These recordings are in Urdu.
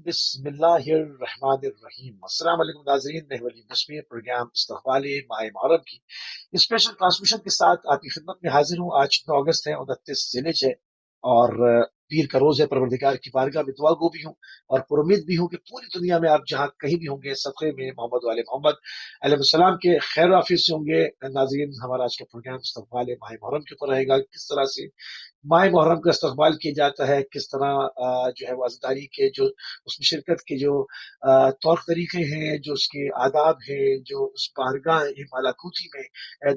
بسم اللہ الرحمن الرحیم۔ السلام علیکم ناظرین، میں ولیم نسمی پروگرام استقبال ماہ محرم کی اسپیشل ٹرانسمیشن کے ساتھ آپ کی خدمت میں حاضر ہوں۔ آج 9 اگست ہے، 29 ذی الحجہ ہے اور پیر کا روز ہے۔ پروردگار کی بارگاہ میں دعا گو بھی ہوں اور پر امید بھی ہوں کہ پوری دنیا میں آپ جہاں کہیں بھی ہوں گے صدقے میں محمد والے محمد علیہ السلام کے خیر و عافیت سے ہوں گے۔ ناظرین، ہمارا آج کا پروگرام استقبال ماہ محرم کے اوپر رہے گا، کس طرح سے ماہ محرم کا استقبال کیا جاتا ہے، کس طرح جو ہے وہ عزاداری کے جو اس میں شرکت کے جو طور طریقے ہیں، جو اس کے آداب ہیں، جو اس بارگاہ مالاکوتی میں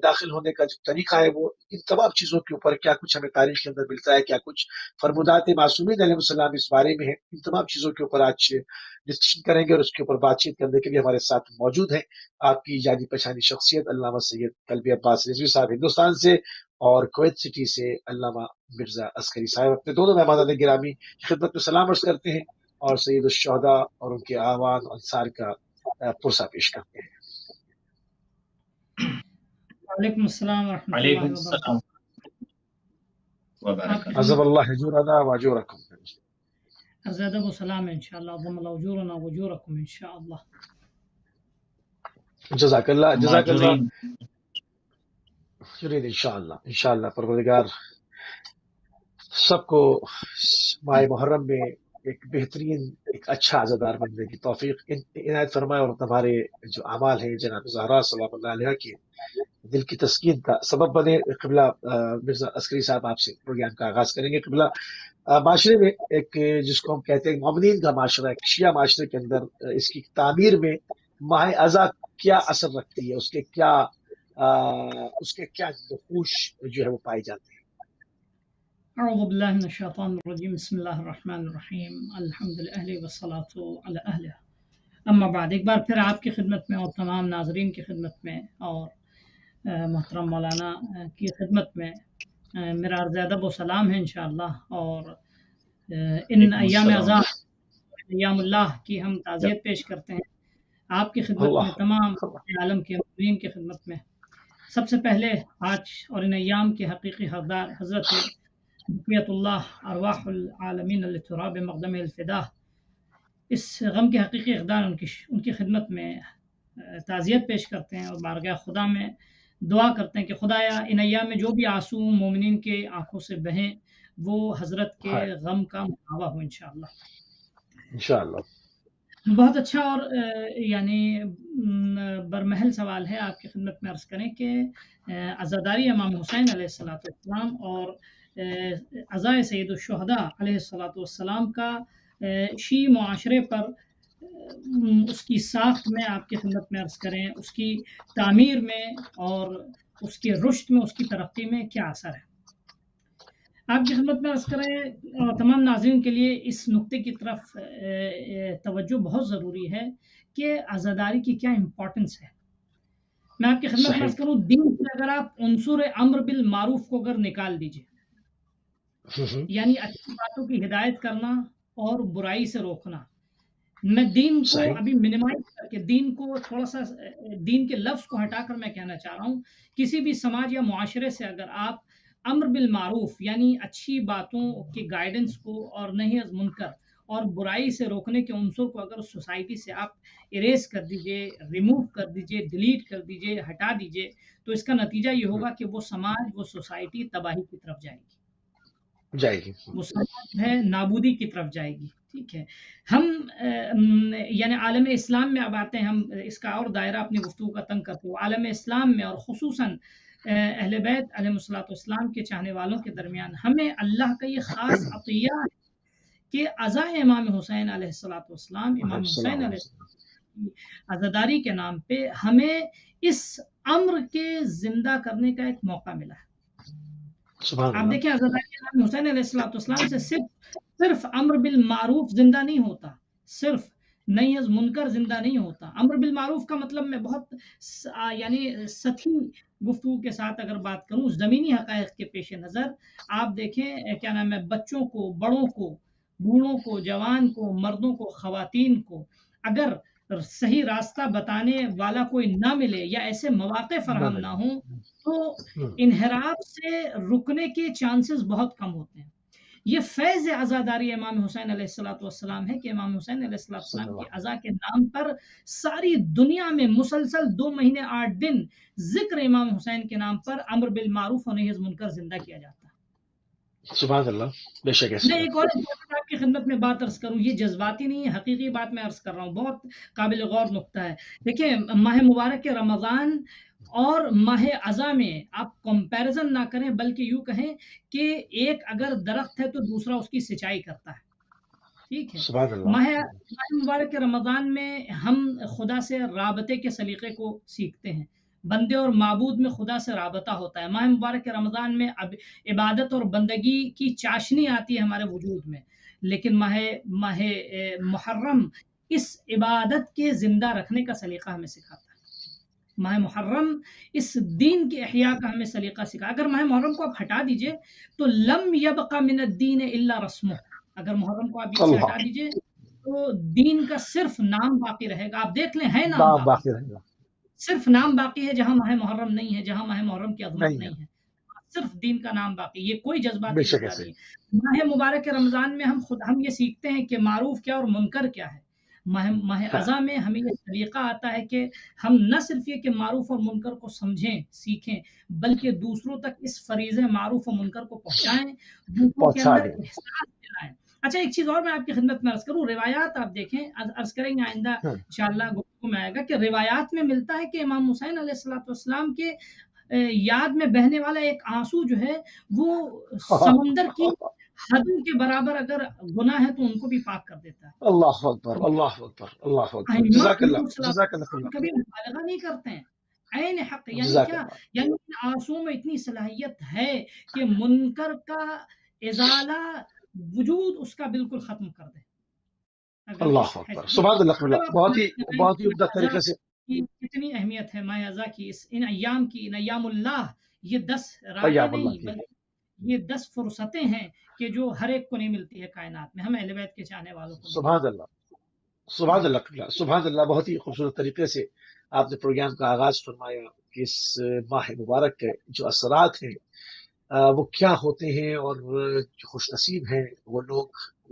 داخل ہونے کا جو طریقہ ہے، وہ ان تمام چیزوں کے اوپر کیا کچھ ہمیں تاریخ کے اندر ملتا ہے، کیا کچھ فرمودات معصومین علیہ السلام اس بارے میں ہیں، ان تمام چیزوں کے اوپر آج ڈسکشن کریں گے اور اس کے اوپر بات چیت کرنے کے لیے ہمارے ساتھ موجود ہیں آپ کی جانی پہچانی شخصیت علامہ سید قلبی عباس رضوی صاحب ہندوستان سے، اور کویت سٹی سے علامہ مرزا عسکری صاحب اپنے دونوں مہمانان گرامی کی خدمت میں سلام عرض کرتے ہیں اور سید الشہداء اور ان کے اعوان انصار کا پرسہ پیش کرتے ہیں۔ وعلیکم السلام ورحمۃ اللہ وبرکاتہ۔ عزب اللہ حجورنا واجورکم۔ عرض ادب و سلام انشاءاللہ، عظم اللہ اجورنا واجورکم انشاءاللہ۔ جزاک اللہ، جزاک اللہ شرین، انشاءاللہ پروردگار سب کو ماہ محرم میں ایک بہترین، ایک اچھا عزادار بننے کی توفیق عنایت فرمائے، اور ہمارے جو اعمال ہیں جناب زہرا سلام اللہ علیہ کے دل کی تسکین کا سبب بنے۔ قبلہ مرزا عسکری صاحب آپ سے پروگرام کا آغاز کریں گے۔ قبلہ معاشرے میں ایک جس کو ہم کہتے ہیں مومنین کا معاشرہ، ایک شیعہ معاشرے کے اندر اس کی تعمیر میں ماہ اذا کیا اثر رکھتی ہے، اس کے کیا نقوش جو ہے وہ پائے جاتے ہیں؟ اعوذ باللہ من الشیطان الرجیم، بسم اللہ الرحمن الرحیم، الحمد للہ والصلاۃ علی اہلہ، اما بعد۔ ایک بار پھر آپ کی خدمت میں اور تمام ناظرین کی خدمت میں اور محترم مولانا کی خدمت میں میرا عرض ادب و سلام ہے انشاءاللہ، اور ان ایام اعزاء ایام اللہ کی ہم تعزیت پیش کرتے ہیں آپ کی خدمت میں، تمام عالم کے مومنین کی خدمت میں۔ سب سے پہلے آج اور ان ایام کے حقیقی حقدار حضرت بقیت اللہ ارواح العالمین لتراب مقدم الفدا، اس غم کے حقیقی حقدار ان کی خدمت میں تعزیت پیش کرتے ہیں اور بارگاہ خدا میں دعا کرتے ہیں کہ خدایا ان ایام میں جو بھی آنسو مومنین کے آنکھوں سے بہیں وہ حضرت کے غم کا مداوا ہو انشاءاللہ۔ بہت اچھا اور یعنی برمحل سوال ہے، آپ کی خدمت میں عرض کریں کہ عزاداری امام حسین علیہ السلام اور عزائے سید الشہداء علیہ السلام کا شیعی معاشرے پر اس کی ساخت میں آپ کی خدمت میں عرض کریں، اس کی تعمیر میں اور اس کے رشد میں، اس کی ترقی میں کیا اثر ہے۔ آپ کی خدمت میں عرض کریں، تمام ناظرین کے لیے اس نقطے کی طرف توجہ بہت ضروری ہے کہ عزاداری کی کیا امپورٹنس ہے۔ میں آپ کی خدمت میں عرض کروں، دین سے اگر آپ عنصر امر بالمعروف کو اگر نکال دیجئے، یعنی اچھی باتوں کی ہدایت کرنا اور برائی سے روکنا، میں دین کو ابھی منیمائز کر کے دین کو تھوڑا سا دین کے لفظ کو ہٹا کر میں کہنا چاہ رہا ہوں، کسی بھی سماج یا معاشرے سے اگر آپ امر بالمعروف یعنی اچھی باتوں کے گائیڈنس کو اور نہی از منکر اور برائی سے روکنے کے عنصر کو اگر سوسائٹی سے آپ اریز کر دیجئے، ریموو کر دیجئے، ڈیلیٹ کر دیجئے، ہٹا دیجئے، تو اس کا نتیجہ یہ ہوگا کہ وہ سماج، وہ سوسائٹی تباہی کی طرف جائے گی، وہ سماج ہے نابودی کی طرف جائے گی۔ ٹھیک ہے، ہم یعنی عالم اسلام میں اب آتے ہیں، ہم اس کا اور دائرہ اپنی گفتگو کا تنگ کرتے ہوئے عالم اسلام میں اور خصوصاً اہل بیت علیہ السلام کے چاہنے والوں کے درمیان ہمیں اللہ کا یہ خاص عطیہ ہے کہ عزائے امام حسین علیہ السلام، امام حسین علیہ السلام کی عزاداری کے نام پہ ہمیں اس امر کے زندہ کرنے کا ایک موقع ملا ہے۔ آپ دیکھیں، عزاداری امام حسین علیہ السلام سے صرف امر بالمعروف زندہ نہیں ہوتا، صرف نہی از منکر زندہ نہیں ہوتا۔ امر بالمعروف کا مطلب میں بہت یعنی سطحی گفتگو کے ساتھ اگر بات کروں، زمینی حقائق کے پیش نظر آپ دیکھیں کیا نام ہے، بچوں کو، بڑوں کو، بوڑھوں کو، جوان کو، مردوں کو، خواتین کو اگر صحیح راستہ بتانے والا کوئی نہ ملے یا ایسے مواقع فراہم نہ ہوں تو انحراف سے رکنے کے چانسز بہت کم ہوتے ہیں۔ یہ فیض عزاداری امام حسین علیہ السلام ہے کہ امام حسین علیہ السلام کی عزا کے نام پر ساری دنیا میں مسلسل 2 مہینے 8 دن ذکر امام حسین کے نام پر امر بالمعروف و نہی عن المنکر زندہ کیا جاتا ہے۔ سبحان اللہ، بے شک ایسا میں ایک اور آپ کی خدمت میں بات عرض کروں، یہ جذباتی نہیں ہے، حقیقی بات میں عرض کر رہا ہوں، بہت قابل غور نقطہ ہے۔ دیکھیں ماہ مبارک کے رمضان اور ماہ عزا میں آپ کمپیریزن نہ کریں، بلکہ یوں کہیں کہ ایک اگر درخت ہے تو دوسرا اس کی سچائی کرتا ہے، ٹھیک ہے۔ سبحان اللہ۔ ماہ مبارک کے رمضان میں ہم خدا سے رابطے کے سلیقے کو سیکھتے ہیں، بندے اور معبود میں خدا سے رابطہ ہوتا ہے۔ ماہ مبارک کے رمضان میں اب عبادت اور بندگی کی چاشنی آتی ہے ہمارے وجود میں، لیکن ماہ محرم اس عبادت کے زندہ رکھنے کا سلیقہ ہمیں سکھاتا ہے۔ ماہ محرم اس دین کے احیاء کا ہمیں سلیقہ سکھا۔ اگر ماہ محرم کو آپ ہٹا دیجئے تو لم یبق من الدین الا رسمه، اگر محرم کو آپ بیچ سے ہٹا دیجئے تو دین کا صرف نام باقی رہے گا۔ آپ دیکھ لیں ہے نام باقی رہے گا، صرف نام باقی ہے، جہاں ماہ محرم نہیں ہے، جہاں ماہ محرم کی عظمت نہیں ہے، صرف دین کا نام باقی، یہ کوئی جذباتی مسئلہ نہیں ہے۔ ماہ مبارک رمضان میں ہم یہ سیکھتے ہیں کہ معروف کیا اور منکر کیا ہے۔ ماہ عزا میں ہمیں یہ طریقہ آتا ہے کہ ہم نہ صرف یہ کہ معروف اور منکر کو سمجھیں سیکھیں، بلکہ دوسروں تک اس فریضہ معروف و منکر کو پہنچائیں، دوسروں کے اندر احساس دلائیں۔ اچھا ایک چیز اور میں آپ کی خدمت میں عرض کروں، روایات آپ دیکھیں، عرض کریں گے آئندہ انشاءاللہ گفتگو میں آئے گا کہ روایات میں ملتا ہے کہ امام حسین علیہ السلام کے یاد میں بہنے والا ایک آنسو جو ہے وہ سمندر کی حدوں کے برابر اگر گناہ ہے تو ان کو بھی پاک کر دیتا ہے۔ اللہ اکبر، اللہ اکبر، اللہ اکبر، جزاک اللہ، جزاک اللہ۔ کبھی مبالغہ نہیں کرتے ہیں، عین حق، یعنی کیا، یعنی آنسو میں اتنی صلاحیت ہے کہ منکر کا ازالہ وجود اس کا بالکل ختم کر دے۔ اللہ اکبر، سبحان اللہ، بہت ہی عمدہ طریقے سے کتنی اہمیت ہے ماہ عزا کی، ان ایام کی، ان ایام اللہ، یہ 10 راتیں نہیں بلکہ یہ 10 فرصتیں ہیں کہ جو ہر ایک کو نہیں ملتی ہے کائنات میں، ہم اہل بیت کے چاہنے والوں کو۔ سبحان اللہ، سبحان اللہ، سبحان اللہ، بہت ہی خوبصورت طریقے سے آپ نے پروگرام کا آغاز فرمایا کہ اس ماہ مبارک کے جو اثرات ہیں وہ کیا ہوتے ہیں، اور جو خوش نصیب ہیں وہ لوگ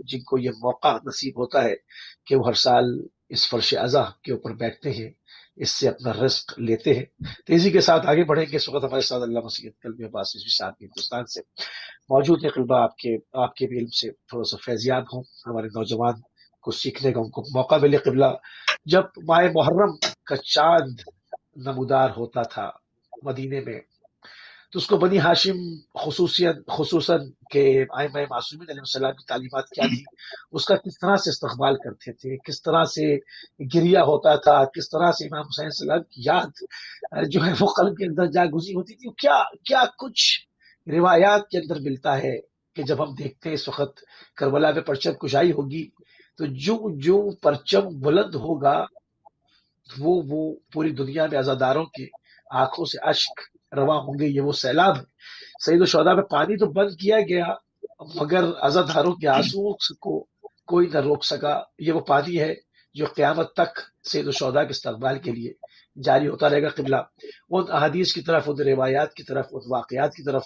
جن کو یہ موقع نصیب ہوتا ہے کہ وہ ہر سال اس فرش عزا کے اوپر بیٹھتے ہیں، اس سے اپنا رزق لیتے ہیں۔ تیزی کے ساتھ آگے بڑھیں گے۔ اس وقت ہمارے ساتھ علامہ سید کلبی عباس رضوی صاحب ہندوستان سے موجود ہے۔ قلبہ آپ کے بھی علم سے تھوڑا سا فیضیاب ہوں، ہمارے نوجوان کو سیکھنے کا ان کو موقع ملے۔ قبلہ جب ماہ محرم کا چاند نمودار ہوتا تھا مدینے میں تو اس کو بنی ہاشم خصوصاً کہ ائمہ معصومین علیہ السلام کی تعلیمات کیا تھی، اس کا کس طرح سے استقبال کرتے تھے، کس طرح سے گریہ ہوتا تھا، کس طرح سے امام حسین السلام کی یاد جو ہے وہ قلب کے اندر جاگزی ہوتی تھی۔ کیا کچھ روایات کے اندر ملتا ہے کہ جب ہم دیکھتے ہیں اس وقت کربلا میں پرچم کشائی ہوگی تو جو پرچم بلند ہوگا وہ پوری دنیا میں عزاداروں کی آنکھوں سے اشک رواں ہوں گے۔ یہ وہ سیلاب ہے۔ سید الشہداء میں پانی تو بند کیا گیا مگر عزاداروں کے آنسو کو کوئی نہ روک سکا۔ یہ وہ پانی ہے جو قیامت تک سید الشہداء کے استقبال کے لیے جاری ہوتا رہے گا۔ قبلہ ان احادیث کی طرف، ان روایات کی طرف، ان واقعات کی طرف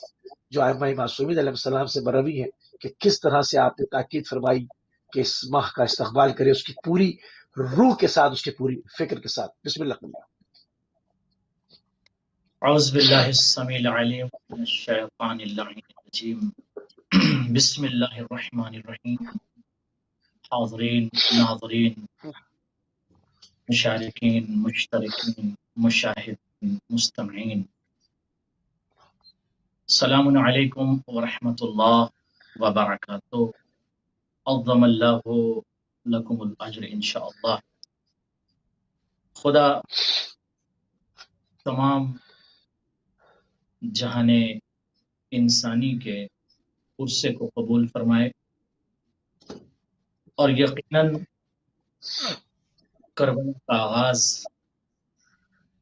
جو ائمہ معصومین علیہ السلام سے مروی ہیں کہ کس طرح سے آپ نے تاکید فرمائی کہ اس ماہ کا استقبال کرے اس کی پوری روح کے ساتھ، اس کی پوری فکر کے ساتھ۔ بسم اللہ۔ اعوذ باللہ السمیع العلیم من الشیطان اللعین الرجیم، بسم اللہ الرحمن الرحیم۔ حاضرین، ناظرین، مشارکین، مشترکین، مشاہدین، مستمعین، السلام علیکم ورحمۃ اللہ وبرکاتہ۔ عظم اللہ لکم الاجر انشاءاللہ۔ خدا تمام جہان انسانی کے عرصے کو قبول فرمائے، اور یقیناً کربلا کا آغاز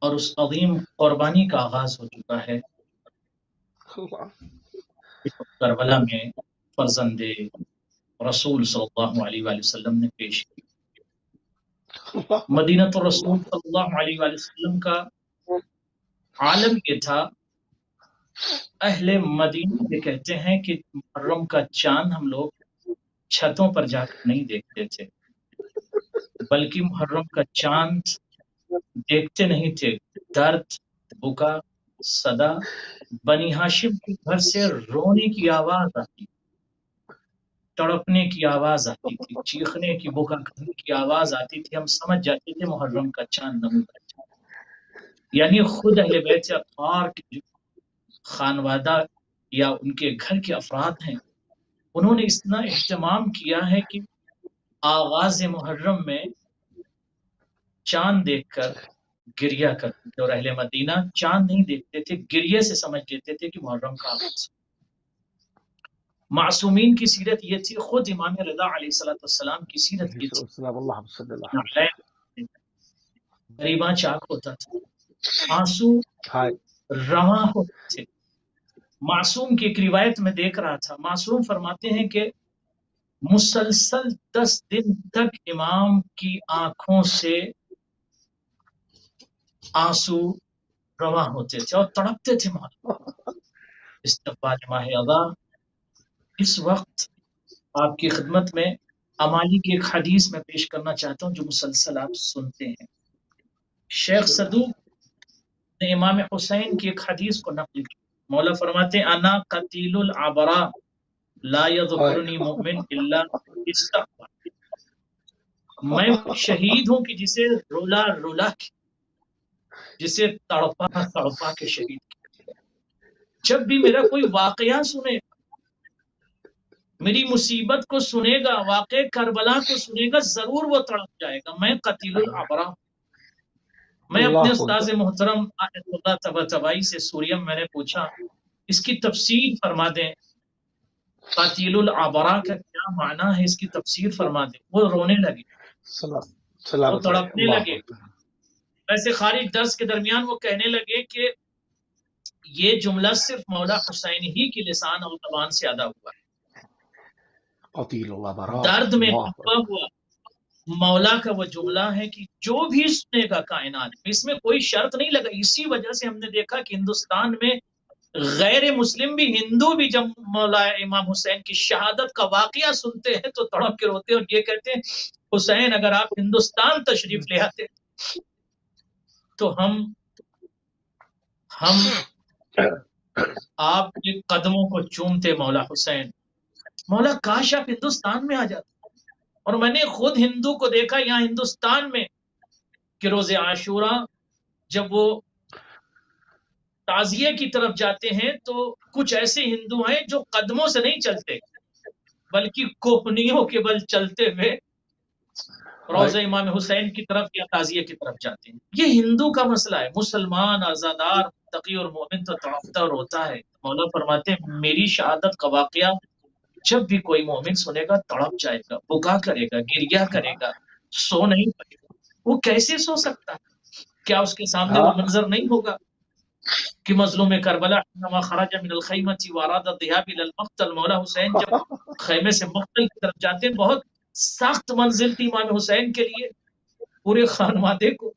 اور اس عظیم قربانی کا آغاز ہو چکا ہے۔ کربلا میں فرزند رسول صلی اللہ علیہ وآلہ وسلم نے پیش کی۔ مدینہ الرسول صلی اللہ علیہ وآلہ وسلم کا عالم یہ تھا اہل مدینہ یہ کہتے ہیں کہ محرم کا چاند ہم لوگ چھتوں پر جا کر نہیں دیکھتے تھے، بلکہ محرم کا چاند دیکھتے نہیں تھے، درد، بکا، صدا، بنی ہاشم کے گھر سے رونے کی آواز آتی، تڑپنے کی آواز آتی تھی، چیخنے کی، بکا کرنے کی آواز آتی تھی، ہم سمجھ جاتے تھے محرم کا چاند نمودار ہے۔ یعنی خود اہل بیت اطہار کے جو خانوادہ یا ان کے گھر کے افراد ہیں، انہوں نے اتنا اہتمام کیا ہے کہ آغاز محرم میں چاند دیکھ کر گریہ کرتے تھے، اور اہل مدینہ چاند نہیں دیکھتے تھے، گریہ سے سمجھ لیتے تھے کہ محرم کا آغاز۔ معصومین کی سیرت یہ تھی، خود امام رضا علیہ السلام کی سیرت یہ تھی، اللہم صلی اللہ علیہ وسلم، غریباں چاک ہوتا تھا، آنسو ہائے رواں ہوتے تھے۔ معصوم کی ایک روایت میں دیکھ رہا تھا، معصوم فرماتے ہیں کہ مسلسل 10 دن تک امام کی آنکھوں سے آنسو رواں ہوتے تھے اور تڑپتے تھے مولا۔ استقبال ماہ اذا، اس وقت آپ کی خدمت میں امالی کی ایک حدیث میں پیش کرنا چاہتا ہوں جو مسلسل آپ سنتے ہیں۔ شیخ صدوق نے امام حسین کی ایک حدیث کو نقل کی، مولا فرماتے ہیں انا قتیل العبرا لا یذکرنی مؤمن الا استغفر، میں شہید ہوں کہ جسے رولا رولا کے، جسے تڑپا تڑپا کے شہید کیا۔ جب بھی میرا کوئی واقعہ سنے، میری مصیبت کو سنے گا، واقع کربلا کو سنے گا، ضرور وہ تڑپ جائے گا۔ میں قتیل العبرا، میں اپنے استاذ محترم آیت اللہ طباطبائی سے سوریم میں نے پوچھا اس کی تفسیر فرما دیں، قتیل العبرا کا کیا معنی ہے، اس کی تفسیر فرما دیں۔ وہ رونے لگے، وہ تڑپنے لگے۔ ویسے خارج درس کے درمیان وہ کہنے لگے کہ یہ جملہ صرف مولا حسین ہی کی لسان اور زبان سے ادا ہوا ہے، درد میں ڈوبا ہوا مولا کا وہ جملہ ہے کہ جو بھی سنے گا کائنات، اس میں کوئی شرط نہیں لگا۔ اسی وجہ سے ہم نے دیکھا کہ ہندوستان میں غیر مسلم بھی، ہندو بھی جب مولا امام حسین کی شہادت کا واقعہ سنتے ہیں تو تڑپ کے روتے ہیں اور یہ کہتے ہیں حسین اگر آپ ہندوستان تشریف لے آتے تو ہم آپ کے قدموں کو چومتے مولا حسین، مولا کاش آپ ہندوستان میں آ جاتے۔ اور میں نے خود ہندو کو دیکھا یہاں ہندوستان میں کہ روز عاشوراء جب وہ تعزیے کی طرف جاتے ہیں تو کچھ ایسے ہندو ہیں جو قدموں سے نہیں چلتے بلکہ کوہنیوں کے بل چلتے ہوئے روز امام حسین کی طرف یا تعزیے کی طرف جاتے ہیں۔ یہ ہندو کا مسئلہ ہے، مسلمان آزادار تقی اور مومن تو تڑپتا اور روتا ہے۔ مولا فرماتے ہیں میری شہادت کا واقعہ جب بھی کوئی مومن سنے گا تڑپ جائے گا، بکا کرے گا، گریہ کرے گا، سو نہیں پائے گا۔ وہ کیسے سو سکتا ہے؟ کیا اس کے سامنے وہ منظر نہیں ہوگا کہ مظلوم کربلا انما خرج من الخیمۃ واراد الذهاب الى المقتل، مولا حسین جب خیمے سے مقتل کی طرف جاتے ہیں، بہت سخت منزل تھی امام حسین کے لیے، پورے خانوادے کو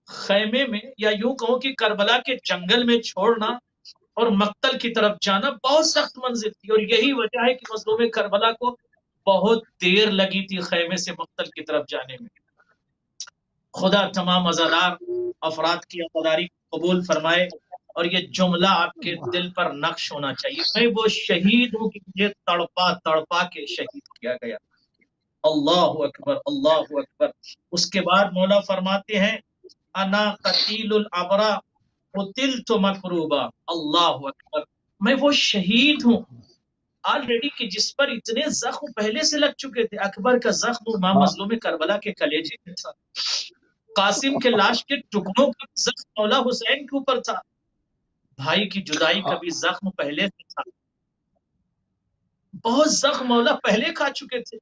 خیمے میں یا یوں کہو کہ کربلا کے جنگل میں چھوڑنا اور مقتل کی طرف جانا بہت سخت منزل تھی، اور یہی وجہ ہے کہ مظلوم کربلا کو بہت دیر لگی تھی خیمے سے مقتل کی طرف جانے میں۔ خدا تمام عزادار افراد کی عزاداری قبول فرمائے، اور یہ جملہ آپ کے دل پر نقش ہونا چاہیے، میں وہ شہید ہوں کہ مجھے تڑپا تڑپا کے شہید کیا گیا۔ اللہ اکبر، اللہ اکبر۔ اس کے بعد مولا فرماتے ہیں انا قتیل العبرا قتلت مکروبا، اللہ اکبر، میں وہ شہید ہوں آلریڈی کہ جس پر اتنے زخم پہلے سے لگ چکے تھے۔ اکبر کا زخم امام مظلوم کربلا کے کلیجے میں تھا، قاسم کے لاش کے ٹکڑوں کا زخم مولا حسین کے اوپر تھا، بھائی کی جدائی کا بھی زخم پہلے سے تھا، بہت زخم مولا پہلے کھا چکے تھے۔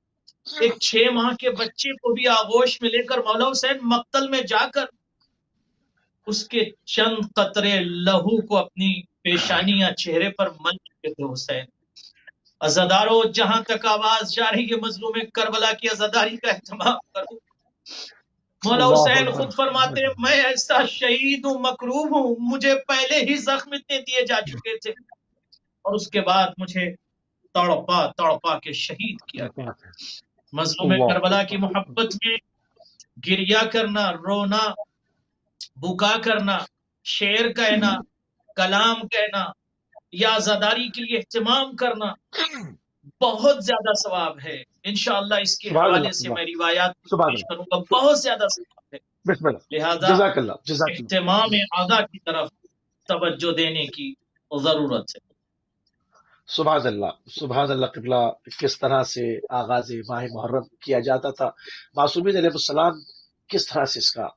ایک 6 ماہ کے بچے کو بھی آغوش میں لے کر مولا حسین مقتل میں جا کر اس کے چند قطرے لہو کو اپنی پیشانی یا چہرے پر مل چکے تھے حسین۔ عزادارو جہاں تک آواز جا رہی ہے مظلوم کربلا کی عزاداری کا اہتمام کرو، مولا اللہ حسین اکبر. خود فرماتے ہیں میں ایسا شہید ہوں، مکروب ہوں، مجھے پہلے ہی زخم اتنے دیے جا چکے تھے اور اس کے بعد مجھے تڑپا تڑپا کے شہید کیا گیا. مظلوم اللہ کربلا کی محبت میں گریا کرنا، رونا، بکا کرنا، شعر کہنا، کلام کہنا یا عزاداری کے لیے اہتمام کرنا بہت زیادہ ثواب ہے. انشاءاللہ اس کے سبحان حوالے اللہ. سے اللہ میں روایات سبحان پیش کروں گا، اللہ. بہت زیادہ ثواب ہے. بسم اللہ. لہذا جزاک اللہ. جزاک اللہ. اہتمام اعضاء کی طرف توجہ دینے کی ضرورت ہے. سبحان اللہ. سبحان اللہ. قبلہ کس طرح سے آغاز ماہ محرم کیا جاتا تھا، معصومین علیہ السلام کس طرح سے اس کا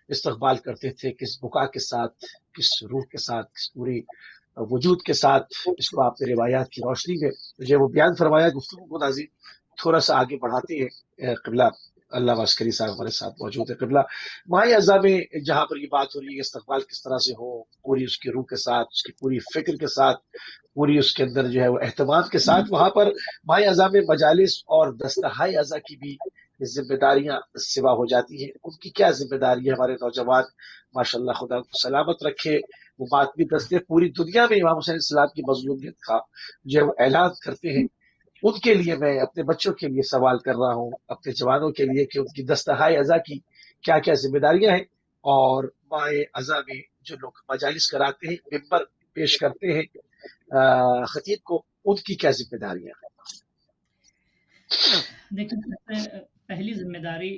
استقبال کرتے تھے، کس بکا کے ساتھ، کس روح کے ساتھ، کس پوری وجود کے ساتھ اس کو آپ نے روایات کی روشنی میں مجھے وہ بیان فرمایا. گفتگو کو ناظرین تھوڑا سا آگے بڑھاتے ہیں. قبلہ اللہ عسکری صاحب ہمارے ساتھ موجود ہے. قبلہ ماہ اعضاء میں جہاں پر یہ بات ہو رہی ہے استقبال کس طرح سے ہو، پوری اس کی روح کے ساتھ، اس کی پوری فکر کے ساتھ، پوری اس کے اندر جو ہے وہ اہتمام کے ساتھ، وہاں پر ماہ اعضاء میں مجالس اور دستہائے اعضاء کی بھی ذمہ داریاں سوا ہو جاتی ہیں. ان کی کیا ذمہ داری ہے؟ ہمارے نوجوان ماشاءاللہ خدا کو سلامت رکھے، وہ ماتمی دستے پوری دنیا میں امام حسین السلام کی مظلومیت کا جو ہے وہ اعلان کرتے ہیں. ان کے لیے میں اپنے بچوں کے لیے سوال کر رہا ہوں، اپنے جوانوں کے لیے، کہ ان کی دستہائے اعضاء کی کیا کیا ذمہ داریاں ہیں، اور ماہ اعضاء میں جو لوگ مجالس کراتے ہیں، ممبر پیش کرتے ہیں خطیب کو، ان کی کیا ذمہ داریاں ہیں؟ دیکھیں، پہلی ذمہ داری،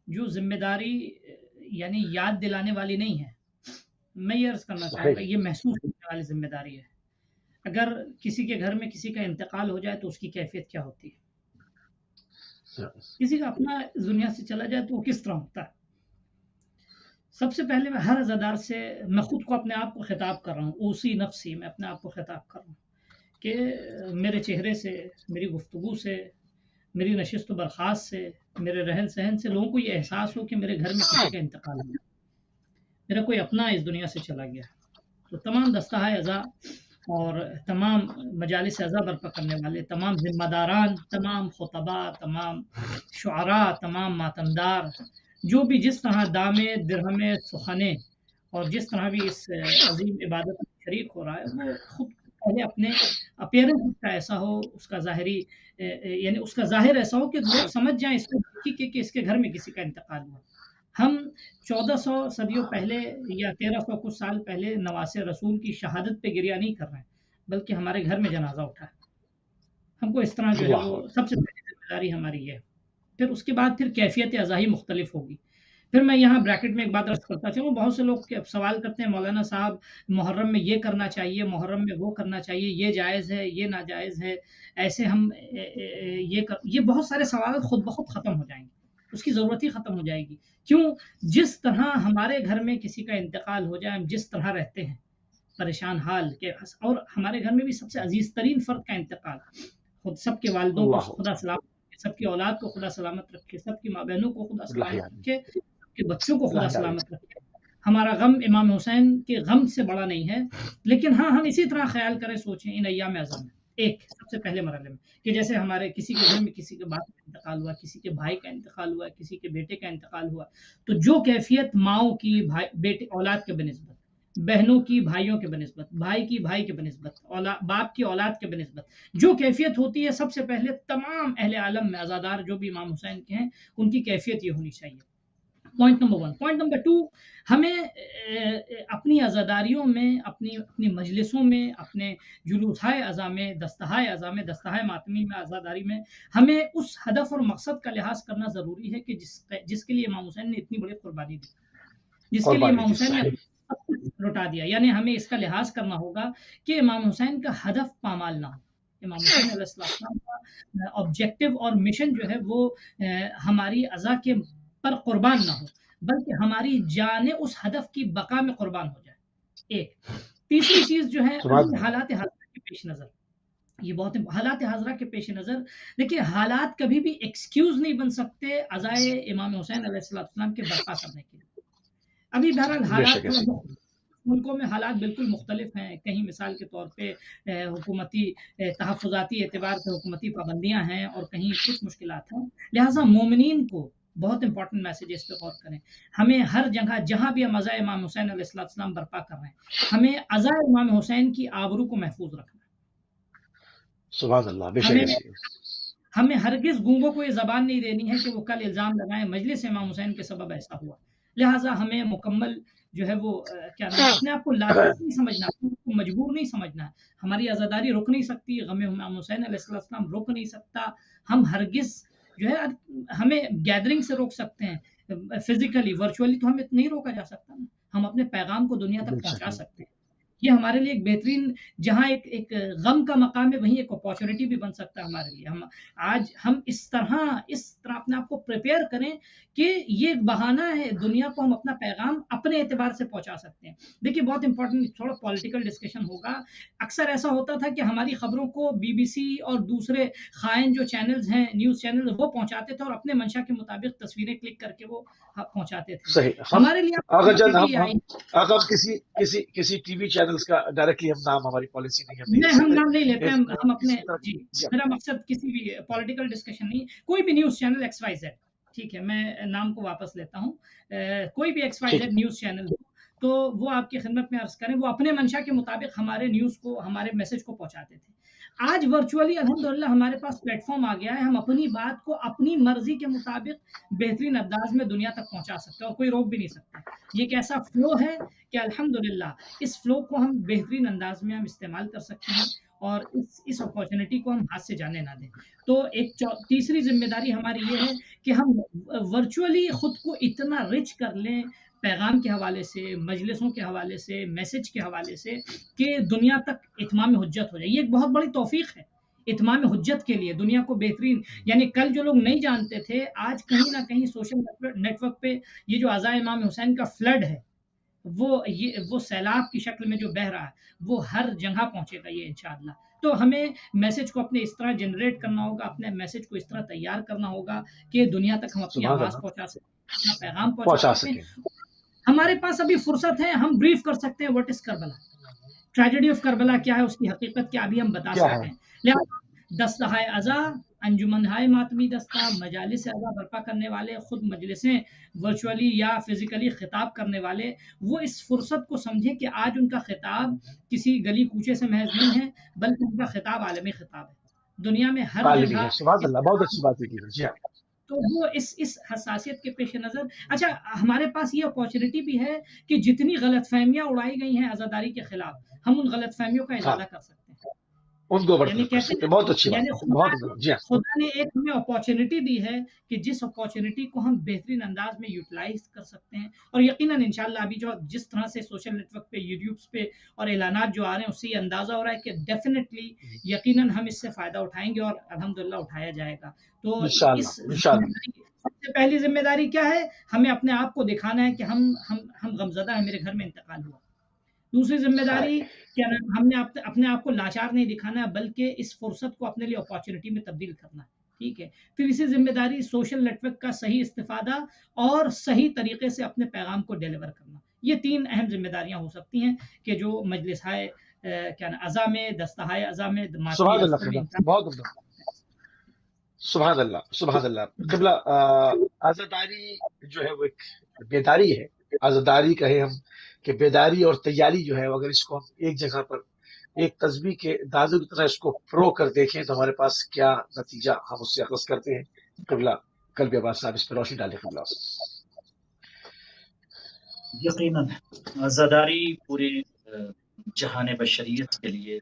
جو ذمہ داری یعنی یاد دلانے والی نہیں ہے، میں یہ عرض کرنا چاہوں گا، یہ محسوس کرنے والی ذمہ داری ہے. اگر کسی کے گھر میں کسی کا انتقال ہو جائے تو اس کی کیفیت کیا ہوتی ہے، کسی کا اپنا دنیا سے چلا جائے تو وہ کس طرح ہوتا ہے. سب سے پہلے میں ہر عزادار سے، میں خود کو اپنے آپ کو خطاب کر رہا ہوں، اسی نفسی میں اپنے آپ کو خطاب کر رہا ہوں کہ میرے چہرے سے، میری گفتگو سے، میری نشست و برخاست سے، میرے رہن سہن سے لوگوں کو یہ احساس ہو کہ میرے گھر میں کسی کا انتقال ہو گیا، میرا کوئی اپنا اس دنیا سے چلا گیا. تو تمام دستہائے اعضاء اور تمام مجالس اعضاء برپا کرنے والے، تمام ذمہ داران، تمام خطباء، تمام شعراء، تمام ماتمدار، جو بھی جس طرح دامے درہمے سخنے اور جس طرح بھی اس عظیم عبادت میں شریک ہو رہا ہے، وہ خود پہلے اپنے اپیرنس کا ایسا ہو، اس کا ظاہری یعنی اس کا ظاہر ایسا ہو کہ لوگ سمجھ جائیں اس کو کہ اس کے گھر میں کسی کا انتقال ہوا. ہم 1400 صدیوں پہلے یا 1300 کچھ سال پہلے نواسے رسول کی شہادت پہ گریہ نہیں کر رہے ہیں، بلکہ ہمارے گھر میں جنازہ اٹھا ہے. ہم کو اس طرح جو ہے وہ سب سے پہلی ذمہ داری ہماری ہے. پھر اس کے بعد پھر کیفیت اعضائی مختلف ہوگی. پھر میں یہاں بریکٹ میں ایک بات عرض کرتا چاہوں، بہت سے لوگ سوال کرتے ہیں مولانا صاحب محرم میں یہ کرنا چاہیے، محرم میں وہ کرنا چاہیے، یہ جائز ہے، یہ ناجائز ہے، ایسے ہم یہ بہت سارے سوالات خود بخود ختم ہو جائیں گے، اس کی ضرورت ہی ختم ہو جائے گی. کیوں؟ جس طرح ہمارے گھر میں کسی کا انتقال ہو جائے، ہم جس طرح رہتے ہیں پریشان حال کے، اور ہمارے گھر میں بھی سب سے عزیز ترین فرد کا انتقال، خود سب کے والدوں کو خدا سلامت رکھے، سب کی اولاد کو خدا سلامت رکھے، سب کی ماں بہنوں کو خدا سلامت رکھے، سب کے بچوں کو خدا سلامت رکھے. ہمارا غم امام حسین کے غم سے بڑا نہیں ہے. لیکن ہاں، ہم اسی طرح خیال کریں، سوچیں ان ایام اعظم میں ایک سب سے پہلے مرحلے میں کہ جیسے ہمارے کسی کے گھر میں کسی کے باپ کا انتقال ہوا، کسی کے بھائی کا انتقال ہوا، کسی کے بیٹے کا انتقال ہوا، تو جو کیفیت ماؤں کی بیٹے اولاد کے بنسبت، بہنوں کی بھائیوں کے بنسبت، بھائی کی بھائی کے بنسبت، باپ کی اولاد کے بنسبت جو کیفیت ہوتی ہے، سب سے پہلے تمام اہل عالم میں عزادار جو بھی امام حسین کے ہیں ان کی کیفیت یہ ہونی چاہیے. Point number 1. پوائنٹ نمبر 2، ہمیں اپنی عزاداریوں میں، اپنی مجلسوں میں، اپنے جلوسہائے اعضاء میں، دستہائے اعضاء میں، دستہائے ماتمی میں، عزاداری میں، ہمیں اس ہدف اور مقصد کا لحاظ کرنا ضروری ہے کہ جس کے لیے امام حسین نے اتنی بڑی قربانی دی، جس کے لیے امام حسین نے سب کچھ لوٹا دیا. یعنی ہمیں اس کا لحاظ کرنا ہوگا کہ امام حسین کا ہدف پامال نہ ہو. امام حسین علیہ السلام کا آبجیکٹو اور مشن جو ہے وہ ہماری اعضاء کے پر قربان نہ ہو، بلکہ ہماری جانیں اس ہدف کی بقا میں قربان ہو جائے. ایک تیسری چیز جو ہے حالات حاضرہ کے پیش نظر، یہ بہت حالات حاضرہ کے پیش نظر دیکھیے، حالات کبھی بھی ایکسکیوز نہیں بن سکتے عزائے امام حسین علیہ السلام کے برپا کرنے کے لیے. ابھی بہرحال حالات ملکوں میں حالات بالکل مختلف ہیں. کہیں مثال کے طور پہ حکومتی تحفظاتی اعتبار سے حکومتی پابندیاں ہیں، اور کہیں کچھ مشکلات ہیں. لہٰذا مومنین کو بہت امپورٹنٹ میسج ہے، اس پہ غور کریں. ہمیں ہر جگہ جہاں بھی ہم ازا امام حسین علیہ السلام برپا کر رہے ہیں، ہمیں ازا امام حسین کی آبرو کو محفوظ رکھنا ہے. سبحان اللہ، بے شک ہمیں ایسے. ہمیں ہرگز گونگوں کو یہ زبان نہیں دینی ہے کہ وہ کل الزام لگائیں مجلس امام حسین کے سبب ایسا ہوا. لہٰذا ہمیں مکمل جو ہے وہ کیا نام ہے، اپنے آپ کو لازمی نہیں سمجھنا، اپنے آپ کو مجبور نہیں سمجھنا. ہماری آزاداری رک نہیں سکتی، غم امام حسین علیہ السلام رک نہیں سکتا. ہم ہرگز جو ہے ہمیں گیدرنگ سے روک سکتے ہیں فزیکلی، ورچولی تو ہمیں نہیں روکا جا سکتا نا. ہم اپنے پیغام کو دنیا تک پہنچا سکتے ہیں. یہ ہمارے لیے ایک بہترین، جہاں ایک غم کا مقام ہے، وہیں ایک اپارچونیٹی بھی بن سکتا ہے ہمارے لیے. ہم اس طرح اپنے آپ کو پریپیئر کریں کہ یہ ایک بہانہ ہے، دنیا کو ہم اپنا پیغام اپنے اعتبار سے پہنچا سکتے ہیں. دیکھیے بہت امپورٹنٹ تھوڑا پولیٹیکل ڈسکشن ہوگا. اکثر ایسا ہوتا تھا کہ ہماری خبروں کو بی بی سی اور دوسرے خائن جو چینلز ہیں، نیوز چینل، وہ پہنچاتے تھے اور اپنے منشا کے مطابق تصویریں کلک کر کے وہ پہنچاتے تھے. صحیح. ہمارے لیے اگر جان ہم کسی ٹی وی چینلز کا ڈائریکٹلی ہم نام، ہماری پالیسی نہیں ہے، ہم نام نہیں لیتے. ہم اپنے جی، میرا مقصد کسی بھی پولیٹیکل ڈسکشن نہیں. کوئی بھی news channel X Y Z, ٹھیک ہے، میں نام کو واپس لیتا ہوں، کوئی بھی X Y Z news channel ہو تو وہ آپ کی خدمت میں عرض کریں، وہ اپنے منشا کے مطابق ہمارے نیوز کو، ہمارے میسج کو پہنچاتے تھے. آج ورچولی الحمدللہ ہمارے پاس پلیٹ فارم آ گیا ہے، ہم اپنی بات کو اپنی مرضی کے مطابق بہترین انداز میں دنیا تک پہنچا سکتے ہیں اور کوئی روک بھی نہیں سکتا. یہ ایک ایسا فلو ہے کہ الحمدللہ اس فلو کو ہم بہترین انداز میں ہم استعمال کر سکتے ہیں اور اس اپارچونیٹی کو ہم ہاتھ سے جانے نہ دیں. تو ایک تیسری ذمہ داری ہماری یہ ہے کہ ہم ورچولی خود کو اتنا رچ کر لیں پیغام کے حوالے سے، مجلسوں کے حوالے سے، میسج کے حوالے سے، کہ دنیا تک اتمام حجت ہو جائے. یہ ایک بہت بڑی توفیق ہے اتمام حجت کے لیے، دنیا کو بہترین، یعنی کل جو لوگ نہیں جانتے تھے، آج کہیں نہ کہیں سوشل نیٹ ورک پہ یہ جو ازا امام حسین کا فلڈ ہے، وہ سیلاب کی شکل میں جو بہ رہا ہے، وہ ہر جگہ پہنچے گا یہ انشاءاللہ. تو ہمیں میسج کو اپنے اس طرح جنریٹ کرنا ہوگا، اپنے میسج کو اس طرح تیار کرنا ہوگا کہ دنیا تک ہم اپنی آواز پہنچا سکیں، اپنا پیغام پہنچا سکیں. ہمارے پاس ابھی فرصت ہے، ہم بریف کر سکتے ہیں what is Karbala, tragedy of Karbala کیا ہے، اس کی حقیقت کیا ابھی ہم بتا سکتے ہیں. لہٰذا دستہائے ازا، انجمنہائے ماتمی دستہ، مجالس ازا برپا کرنے والے، خود مجلسیں ورچولی یا فزیکلی خطاب کرنے والے، وہ اس فرصت کو سمجھیں کہ آج ان کا خطاب کسی گلی کوچے سے محض نہیں ہے، بلکہ ان کا خطاب عالمی خطاب ہے، دنیا میں ہر جگہ. سبحان اللہ، بہت اچھی بات ہے. تو وہ اس حساسیت کے پیش نظر، اچھا ہمارے پاس یہ اپارچونیٹی بھی ہے کہ جتنی غلط فہمیاں اڑائی گئی ہیں عزاداری کے خلاف، ہم ان غلط فہمیوں کا ازالہ کر سکتے ہیں. ان کو بہت اچھی بات ہے. خدا نے ایک ہمیں اپارچونیٹی دی ہے کہ جس اپارچونیٹی کو ہم بہترین انداز میں یوٹیلائز کر سکتے ہیں. اور یقیناً انشاءاللہ ابھی جس طرح سے سوشل نیٹ ورک پہ، یوٹیوب پہ اور اعلانات جو آ رہے ہیں، اس سے یہ اندازہ ہو رہا ہے کہ ڈیفینیٹلی یقیناً ہم اس سے فائدہ اٹھائیں گے اور الحمدللہ اٹھایا جائے گا. تو سب سے پہلی ذمہ داری کیا ہے؟ ہمیں اپنے آپ کو دکھانا ہے کہ ہم غمزدہ ہیں، میرے گھر میں انتقال ہوا. دوسری ذمہ داری کیا، ہم نے اپنے آپ کو لاچار نہیں دکھانا ہے، بلکہ اس فرصت کو اپنے لیے اپارچونیٹی میں تبدیل کرنا ہے. ٹھیک ہے. تیسری ذمہ داری سوشل نیٹ ورک کا صحیح استفادہ اور صحیح طریقے سے اپنے پیغام کو ڈیلیور کرنا. یہ تین اہم ذمہ داریاں ہو سکتی ہیں کہ جو مجلس ہے ازا میں، دستہائے ازا میں، سبحان اللہ. قبلہ عزاداری جو ہے وہ ایک بیداری ہے. عزاداری کہیں ہم کہ بیداری اور تیاری جو ہے، اگر اس کو ہم ایک جگہ پر ایک تسبیح کے دازوں کی طرح اس کو پرو کر دیکھیں تو ہمارے پاس کیا نتیجہ ہم اس سے اخذ کرتے ہیں. قبلہ قلبی عباس صاحب اس پر روشنی ڈالے. قبلہ. یقیناً عزاداری پورے جہان بشریت کے لیے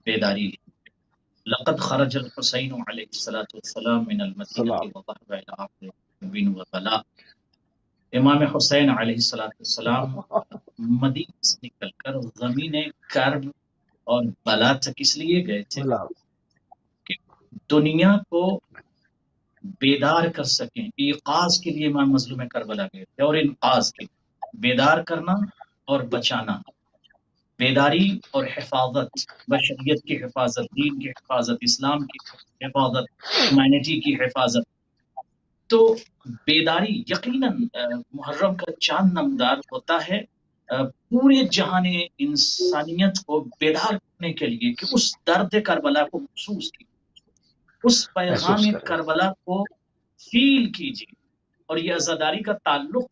بیداری ہے. لقد خرج الحسین علیہ السلام من المدینہ وذهب الى ارض بن وبلاء. امام حسین علیہ السلام مدینہ سے نکل کر زمین کرب اور بلا تک اس لیے گئے تھے کہ دنیا کو بیدار کر سکیں. ایقاظ کے لیے امام مظلوم کربلا گئے تھے، اور انقاذ کے لیے بیدار کرنا اور بچانا. بیداری اور حفاظت، بشریت کی حفاظت، دین کی حفاظت، اسلام کی حفاظت، ہیومینٹی کی حفاظت. تو بیداری یقیناً محرم کا چاند نمدار ہوتا ہے پورے جہان انسانیت کو بیدار کرنے کے لیے کہ اس درد کربلا کو محسوس کیجیے، اس پیغام کربلا کو فیل کیجیے. اور یہ عزاداری کا تعلق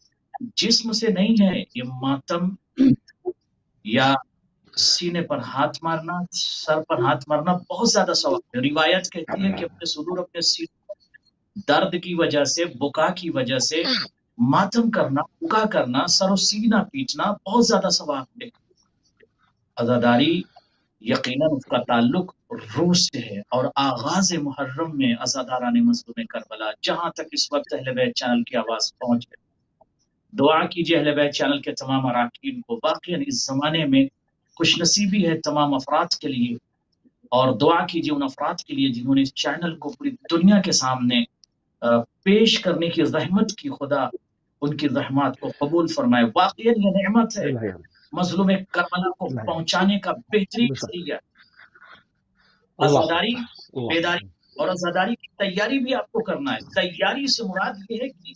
جسم سے نہیں ہے، یہ ماتم یا سینے پر ہاتھ مارنا، سر پر ہاتھ مارنا بہت زیادہ ثواب ہے۔ روایت کہتی ہے کہ اپنے صدور، اپنے سینے درد کی وجہ سے، بکا کی وجہ سے ماتم کرنا، بکا کرنا، سر و سینہ پیٹنا بہت زیادہ ثواب ہے۔ عزاداری یقیناً اس کا تعلق روح سے ہے، اور آغاز محرم میں عزاداران مظلوم کربلا، جہاں تک اس وقت اہل بیت چینل کی آواز پہنچ ہے، دعا کیجیے اہل بیت چینل کے تمام اراکین کو۔ واقعاً اس زمانے میں خوش نصیبی ہے تمام افراد کے لیے، اور دعا کیجیے ان افراد کے لیے جنہوں نے اس چینل کو پوری دنیا کے سامنے پیش کرنے کی زحمت کی۔ خدا ان کی زحمات کو قبول فرمائے۔ واقعاً یہ نعمت ہے، مظلوم کربلا کو پہنچانے کا بہترین ذریعہ۔ عزاداری، بیداری اور عزاداری کی تیاری بھی آپ کو کرنا ہے۔ تیاری سے مراد یہ ہے کہ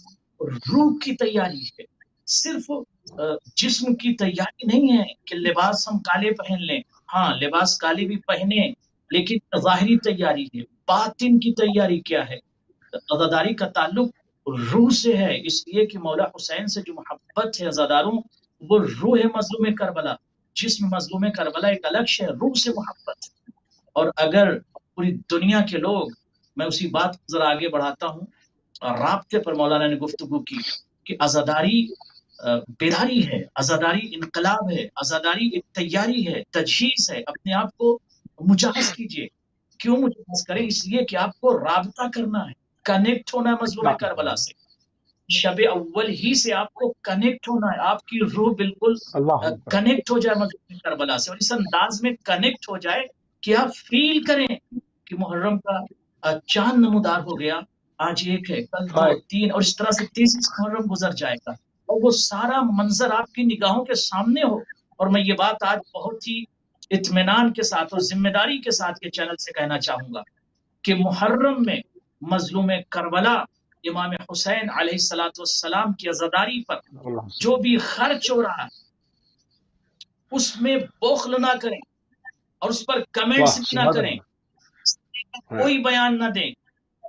روح کی تیاری ہے، صرف جسم کی تیاری نہیں ہے کہ لباس ہم کالے پہن لیں۔ ہاں، لباس کالے بھی پہنے، لیکن ظاہری تیاری ہے۔ باطن کی تیاری کیا ہے؟ عزاداری کا تعلق روح سے ہے، اس لیے کہ مولا حسین سے جو محبت ہے عزاداروں، وہ روح مظلوم کربلا، جسم مظلوم کربلا ایک الگ شے ہے، روح سے محبت ہے۔ اور اگر پوری دنیا کے لوگ، میں اسی بات کو ذرا آگے بڑھاتا ہوں، رابطے پر مولانا نے گفتگو کی کہ عزاداری بیداری ہے، عزاداری انقلاب ہے، عزاداری ایک تیاری ہے، تجہیز ہے۔ اپنے آپ کو مجہز کیجئے۔ کیوں مجہز کریں؟ اس لیے کہ آپ کو رابطہ کرنا ہے، کنیکٹ ہونا ہے مظلوم کربلا سے۔ شب اول ہی سے آپ کو کنیکٹ ہونا ہے، آپ کی روح بالکل کنیکٹ ہو جائے مظلوم کربلا سے، اور اس انداز میں کنیکٹ ہو جائے کہ آپ فیل کریں کہ محرم کا چاند نمودار ہو گیا، آج ایک ہے، کل دو، تین، اور اس طرح سے 30 محرم گزر جائے گا، اور وہ سارا منظر آپ کی نگاہوں کے سامنے ہو۔ اور میں یہ بات آج بہت ہی اطمینان کے ساتھ اور ذمہ داری کے ساتھ یہ چینل سے کہنا چاہوں گا کہ محرم میں مظلوم کربلا امام حسین علیہ السلام کی عزاداری پر جو بھی خرچ ہو رہا ہے اس میں بخل نہ کریں، اور اس پر کمنٹس بھی نہ کریں، کوئی بیان نہ دیں۔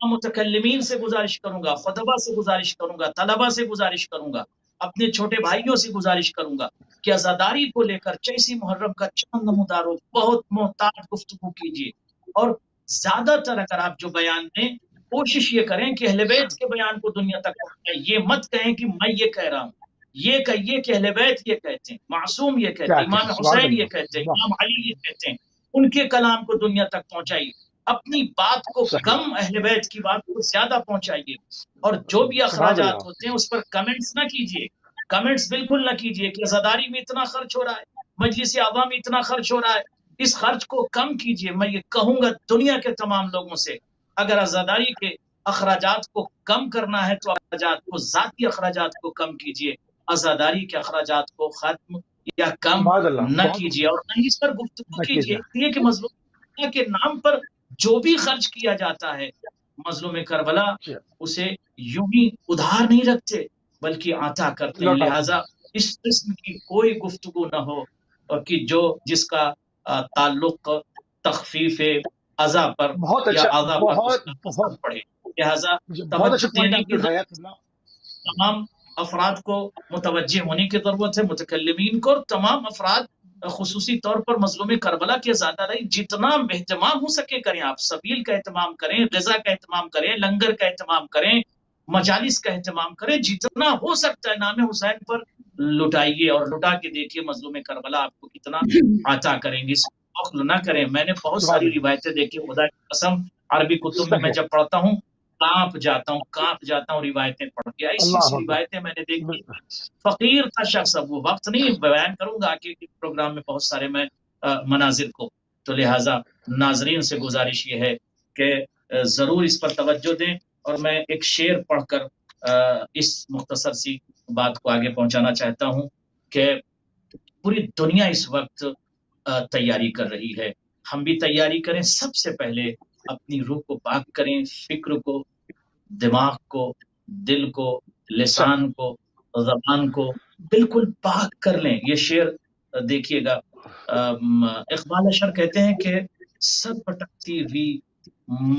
متکلمین سے گزارش کروں گا، خطبہ سے گزارش کروں گا، طلبہ سے گزارش کروں گا، اپنے چھوٹے بھائیوں سے گزارش کروں گا کہ عزاداری کو لے کر جیسی محرم کا چاند نمودار ہو، بہت محتاط گفتگو کیجیے، اور زیادہ تر اگر آپ جو بیان دیں کوشش یہ کریں کہ اہل بیت کے بیان کو دنیا تک پہنچائیں۔ یہ مت کہیں کہ میں یہ کہہ رہا ہوں، یہ کہیے کہ اہل بیت یہ کہتے ہیں، معصوم یہ کہتے ہیں، امام حسین یہ کہتے ہیں، امام علی یہ کہتے ہیں، ان کے کلام کو دنیا تک پہنچائیے۔ اپنی بات کو کم، اہل بیت کی بات کو زیادہ پہنچائیے، اور جو بھی اخراجات ہوتے ہیں اس پر کمنٹس نہ کیجیے، کمنٹس بالکل نہ کیجیے کہ عزاداری میں اتنا خرچ ہو رہا ہے، مجلس عوام میں اتنا خرچ ہو رہا ہے، اس خرچ کو کم کیجیے۔ میں یہ کہوں گا دنیا کے تمام لوگوں سے، اگر عزاداری کے اخراجات کو کم کرنا ہے تو اخراجات کو، ذاتی اخراجات کو کم کیجیے، عزاداری کے اخراجات کو ختم یا کم نہ کیجیے، اور نہ اس پر گفتگو کیجیے، اس لیے کہ مظلوم کے نام پر جو بھی خرچ کیا جاتا ہے مظلوم کربلا اسے یوں ہی ادھار نہیں رکھتے بلکہ عطا کرتے ہیں۔ لہٰذا اس قسم کی کوئی گفتگو نہ ہو کہ جس کا تعلق تخفیف عزا پر یا عزا پر پڑے۔ لہٰذا توجہ دینے کی تمام افراد کو متوجہ ہونے کی ضرورت ہے، متکلمین کو، اور تمام افراد خصوصی طور پر مظلوم کربلا کے عزاداری جتنا اہتمام ہو سکے کریں۔ آپ سبیل کا اہتمام کریں، غذا کا اہتمام کریں، لنگر کا اہتمام کریں، مجالس کا اہتمام کریں، جتنا ہو سکتا ہے نام حسین پر لٹائیے، اور لٹا کے دیکھیے مظلوم کربلا آپ کو کتنا عطا کریں گے۔ اس بخل نہ کریں۔ میں نے بہت ساری روایتیں دیکھی، خدا کی قسم عربی کتب میں جب پڑھتا ہوں کانپ جاتا ہوں روایتیں پڑھ کے۔ ایسی روایتیں میں نے دیکھی، فقیر تھا شخص، اب وہ وقت نہیں بیان کروں گا آگے کے پروگرام میں بہت سارے میں مناظر کو، تو لہٰذا ناظرین سے گزارش یہ ہے کہ ضرور اس پر توجہ دیں، اور میں ایک شعر پڑھ کر اس مختصر سی بات کو آگے پہنچانا چاہتا ہوں کہ پوری دنیا اس وقت تیاری کر رہی ہے، ہم بھی تیاری کریں۔ سب سے پہلے اپنی روح کو پاک کریں، فکر کو، دماغ کو، دل کو، لسان کو، زبان کو بالکل پاک کر لیں۔ یہ شعر دیکھیے گا، اقبال اشر کہتے ہیں کہ سر پٹکتی ہوئی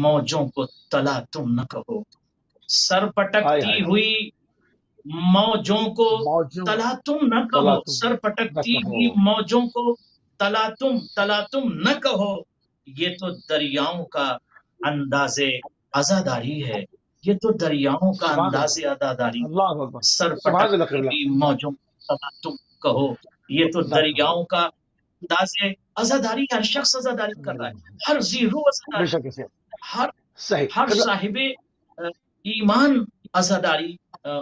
موجوں کو تلا تم نہ کہو، سر پٹکتی ہوئی موجوں کو موجوں تلا تم نہ کہو، تلا تم سر نہ پٹکتی کہو، ہوئی موجوں کو تلا تم نہ کہو، یہ تو دریاؤں کا انداز عزاداری ہے، یہ تو دریاؤں کا سبحان انداز اللہ، عزاداری، اللہ اکبر، سر سبحان اللہ پٹکتی قبلہ، ہوئی موجوں کو تلا تم کہو، یہ تو نہ کہو، دریاؤں کا انداز عزاداری، ہر شخص عزاداری کر رہا ہے، ہر زیرو بے عزاداری، شک اسے ہر صحیح ہر قبلہ، صاحب ایمان عزاداری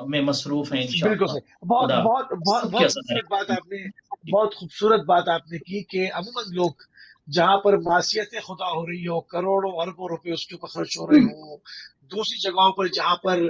میں مصروف ہیں بالکل انشاءاللہ، صحیح، بہت خدا بہت بہت سب کی بہت عزاداری خوبصورت بات آپ نے، بہت خوبصورت بات آپ نے کی کہ عموماً لوگ جہاں پر معصیت خدا ہو رہی ہو، کروڑوں اربوں روپے اس کے اوپر خرچ ہو رہے ہوں، دوسری جگہوں پر جہاں پر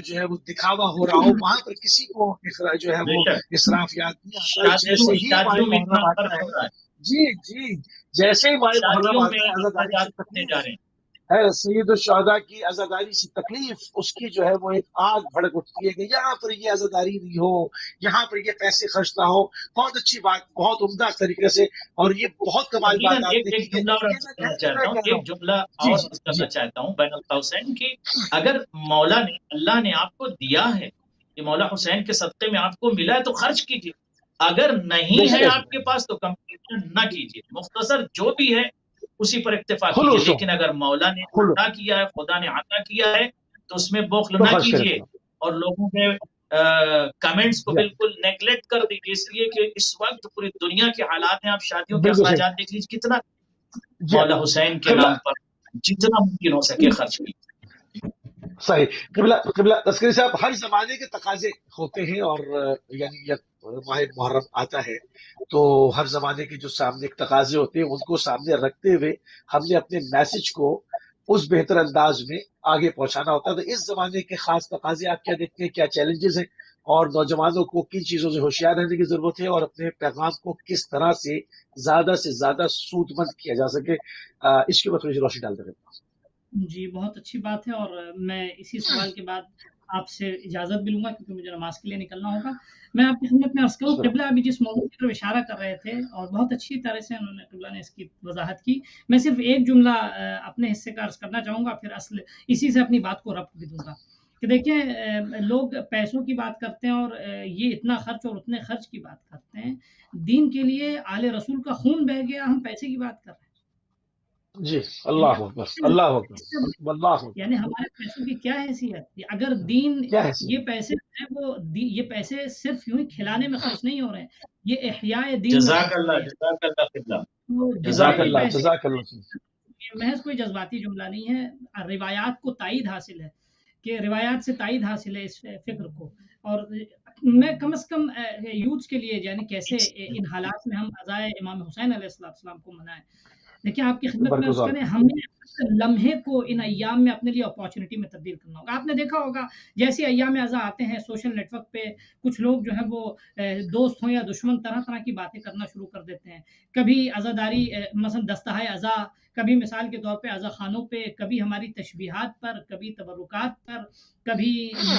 جو ہے وہ دکھاوا ہو رہا ہو، وہاں پر کسی کو جو ہے بے وہ شک اسراف یاد نہیں آتا ہے، جیسے ہی ماہ شادیوں میں اتنا محرم آتا خرچ ہے، ہو رہا ہے، جی جی، جیسے ہی ماہ محرم شادیوں میں آتا ہے عزاداری سے اخراجات بڑھتے جا تکلیف رہے ہیں، ہے، سید الشہداء کی عزاداری سے تکلیف، اس کی جو ہے وہ ایک آگ بھڑک اٹھتی ہے کہ یہاں پر یہ عزاداری نہیں ہو، یہاں پر یہ پیسے خرچ نہ ہو۔ بہت اچھی بات، بہت عمدہ طریقے سے، اور یہ بہت کمال بات یقیناً آپ نے کی ایک کہ جملہ اور یہ عرض میں کرنا یہ میں چاہتا ہوں، کہہ رہا ایک ہوں، جملہ جی اور جی عرض جی کرنا چاہتا ہوں بین القوسین کی، اگر مولا نے، اللہ نے آپ کو دیا ہے، کہ مولا حسین کے صدقے میں آپ کو ملا ہے تو خرچ کیجیے، اگر بے نہیں شک ہے ایسے آپ کے پاس تو کمپلیشن نہ کیجیے، مختصر جو بھی ہے اسی پر اکتفا کیجیے، خلوص ہو، لیکن اگر مولا نے خلوص عطا کیا ہے، خدا نے عطا کیا ہے تو اس میں بخل تو نہ خرچ کرے کیجیے، تھا، اور لوگوں کے کمنٹس کو جی بالکل نیگلیکٹ کر دیجیے، اس لیے کہ اس وقت پوری دنیا کے حالات ہیں، آپ شادیوں کے بالکل صحیح، اخراجات دیکھ لیجیے کتنا جی مولا حسین کے قبلہ نام پر جتنا ممکن ہو سکے خرچ کی۔ صحیح، قبلہ قبلہ تذکری صاحب، ہر زمانے کے تقاضے ہوتے ہیں، اور یعنی جب ماہ محرم آتا ہے تو ہر زمانے کے جو سامنے کے تقاضے ہوتے ہیں ان کو سامنے رکھتے ہوئے ہم نے اپنے میسج کو اس بہتر انداز میں آگے پہنچانا ہوتا ہے۔ تو اس زمانے کے خاص تقاضے آپ کیا دیکھتے ہیں، کیا چیلنجز ہیں، اور نوجوانوں کو کن چیزوں سے ہوشیار رہنے کی ضرورت ہے، اور اپنے پیغام کو کس طرح سے زیادہ سود مند کیا جا سکے، اس کے اوپر تھوڑی سی روشنی ڈالتے رہتے جی بہت اچھی بات ہے، اور میں اسی سوال کے بعد آپ سے اجازت بھی لوں گا کیونکہ مجھے نماز کے لیے نکلنا ہوگا۔ میں آپ کی خدمت میں عرض کروں، ہیں۔ قبلہ ابھی جس موضوع کی طرف اشارہ کر رہے تھے اور بہت اچھی طرح سے انہوں نے قبلہ نے اس کی وضاحت کی، میں صرف ایک جملہ اپنے حصے کا عرض کرنا چاہوں گا، پھر اصل اسی سے اپنی بات کو ربط بھی دوں گا کہ دیکھیں لوگ پیسوں کی بات کرتے ہیں، اور یہ اتنا خرچ اور اتنے خرچ کی بات کرتے ہیں، دین کے لیے آل رسول کا خون بہہ گیا، ہم پیسے کی بات کر رہے ہیں، جی، یعنی اللہ اکبر، اللہ اکبر، اللہ اکبر، یعنی ہمارے پیسوں کی کیا حیثیت؟ اگر دین، کیا حیثیت، یہ پیسے ہیں وہ یہ پیسے صرف یوں ہی کھلانے میں خرچ نہیں ہو رہے ہیں، یہ احیاء دین میں خرچ ہو رہے ہیں۔ جزاک اللہ قبلہ، تو جتنے جزاک جزاک بھی اللہ، اللہ۔ پیسے، جزاک اللہ خیر۔ یہ محض کوئی جذباتی جملہ نہیں ہے، روایات کو تائید حاصل ہے، کہ روایات سے تائید حاصل ہے اس فکر کو، اور میں کم از کم یوتھ کے لیے یعنی کیسے ان حالات میں ہم ازائے امام حسین علیہ السلام کو منائیں۔ دیکھیں آپ کی خدمت میں عرض برگزار کریں، کریں، ہمیں ہر لمحے کو ان ایام میں اپنے لیے اپارچونٹی میں تبدیل کرنا ہوگا۔ آپ نے دیکھا ہوگا جیسے ایام اعزاء آتے ہیں، سوشل نیٹ ورک پہ کچھ لوگ جو ہے وہ دوست ہوں یا دشمن طرح طرح کی باتیں کرنا شروع کر دیتے ہیں، کبھی عزاداری مثلا دستہائے عزا، کبھی مثال کے طور پہ عزا خانوں پہ، کبھی ہماری تشبیہات پر، کبھی تبرکات پر، کبھی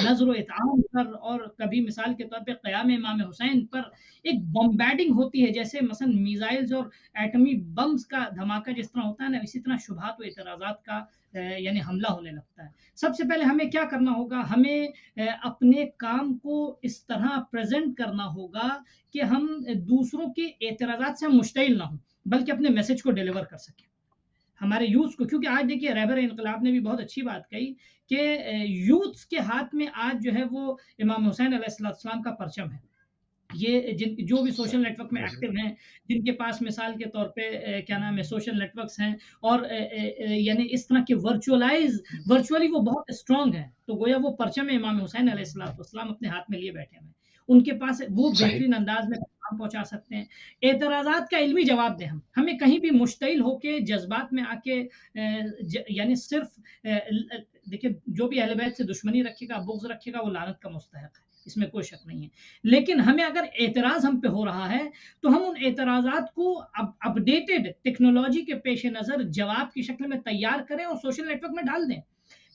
نظر و اطعام پر، اور کبھی مثال کے طور پہ قیام امام حسین پر ایک بمبارڈنگ ہوتی ہے، جیسے مثلا میزائلز اور ایٹمی بمز کا دھماکہ جس طرح ہوتا ہے نا، اسی طرح شبہات و اعتراضات کا یعنی حملہ ہونے لگتا ہے۔ سب سے پہلے ہمیں کیا کرنا ہوگا؟ ہمیں اپنے کام کو اس طرح پریزنٹ کرنا ہوگا کہ ہم دوسروں کے اعتراضات سے ہم مشتعل نہ ہوں، بلکہ اپنے میسج کو ڈیلیور کر سکیں ہمارے یوتھ کو، کیونکہ آج دیکھیے رہبر انقلاب نے بھی بہت اچھی بات کہی کہ یوتھ کے ہاتھ میں آج جو ہے وہ امام حسین علیہ السلام کا پرچم ہے۔ یہ جو بھی سوشل نیٹ ورک میں ایکٹیو ہیں، جن کے پاس مثال کے طور پہ کیا نام ہے سوشل نیٹ ورکس ہیں، اور یعنی اس طرح کے ورچولی وہ بہت اسٹرانگ ہیں، تو گویا وہ پرچم امام حسین علیہ السلام اپنے ہاتھ میں لیے بیٹھے ہیں، ان کے پاس وہ صحیح، بہترین انداز میں پیغام پہنچا سکتے ہیں۔ اعتراضات کا علمی جواب دیں، ہمیں کہیں بھی مشتعل ہو کے جذبات میں آ کے یعنی صرف دیکھیں جو بھی اہل بیت سے دشمنی رکھے گا، بغض رکھے گا، وہ لعنت کا مستحق ہے، اس میں کوئی شک نہیں ہے۔ لیکن ہمیں اگر اعتراض ہم پہ ہو رہا ہے تو ہم ان اعتراضات کو اپڈیٹڈ ٹیکنالوجی کے پیش نظر جواب کی شکل میں تیار کریں اور سوشل نیٹ ورک میں ڈال دیں،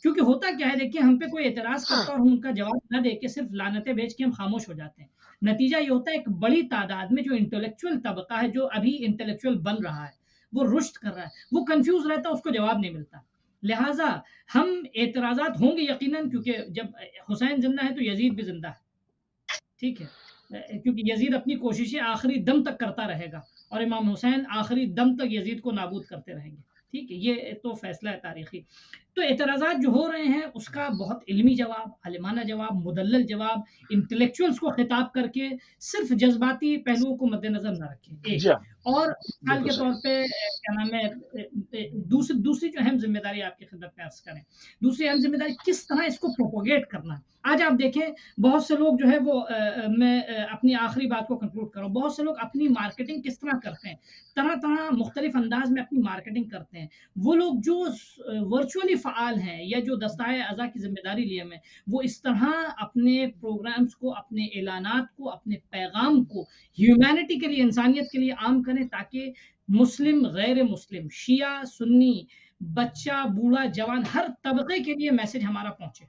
کیونکہ ہوتا کیا ہے دیکھیں ہم پہ کوئی اعتراض کرتا ہے اور ہم ان کا جواب نہ دے کے صرف لعنتیں بھیج کے ہم خاموش ہو جاتے ہیں، نتیجہ یہ ہوتا ہے ایک بڑی تعداد میں جو انٹلیکچوئل طبقہ ہے، جو ابھی انٹلیکچوئل بن رہا ہے، وہ رشد کر رہا ہے، وہ کنفیوز رہتا ہے، اس کو جواب نہیں ملتا۔ لہٰذا ہم اعتراضات ہوں گے یقیناً، کیونکہ جب حسین زندہ ہے تو یزید بھی زندہ ہے، ٹھیک ہے، کیونکہ یزید اپنی کوششیں آخری دم تک کرتا رہے گا اور امام حسین آخری دم تک یزید کو نابود کرتے رہیں گے، ٹھیک ہے، یہ تو فیصلہ ہے تاریخی۔ تو اعتراضات جو ہو رہے ہیں اس کا بہت علمی جواب، عالمانہ جواب، مدلل جواب، انٹلیکچوئلس کو خطاب کر کے صرف جذباتی پہلوؤں کو مد نظر نہ رکھیں، ایک۔ جی ہاں، اور مثال بالکل کے طور صحیح۔ پہ کیا نام ہے، دوسری جو اہم ذمہ داری آپ کی خدمت میں عرض کریں، دوسری اہم ذمہ داری کس طرح اس کو پروپوگیٹ کرنا ہے۔ آج آپ دیکھیں بہت سے لوگ جو ہے وہ میں اپنی آخری بات کو کنکلوڈ کروں، بہت سے لوگ اپنی مارکیٹنگ کس طرح کرتے ہیں، طرح طرح مختلف انداز میں اپنی مارکیٹنگ کرتے ہیں۔ وہ لوگ جو ورچولی فعال ہیں یا جو دستائے اعضاء کی ذمہ داری لیے میں، وہ اس طرح اپنے پروگرامز کو، اپنے اعلانات کو، اپنے پیغام کو ہیومینٹی کے لیے، انسانیت کے لیے عام کریں، تاکہ مسلم، غیر مسلم، شیعہ، سنی، بچہ، بوڑھا، جوان، ہر طبقے کے لیے میسج ہمارا پہنچے۔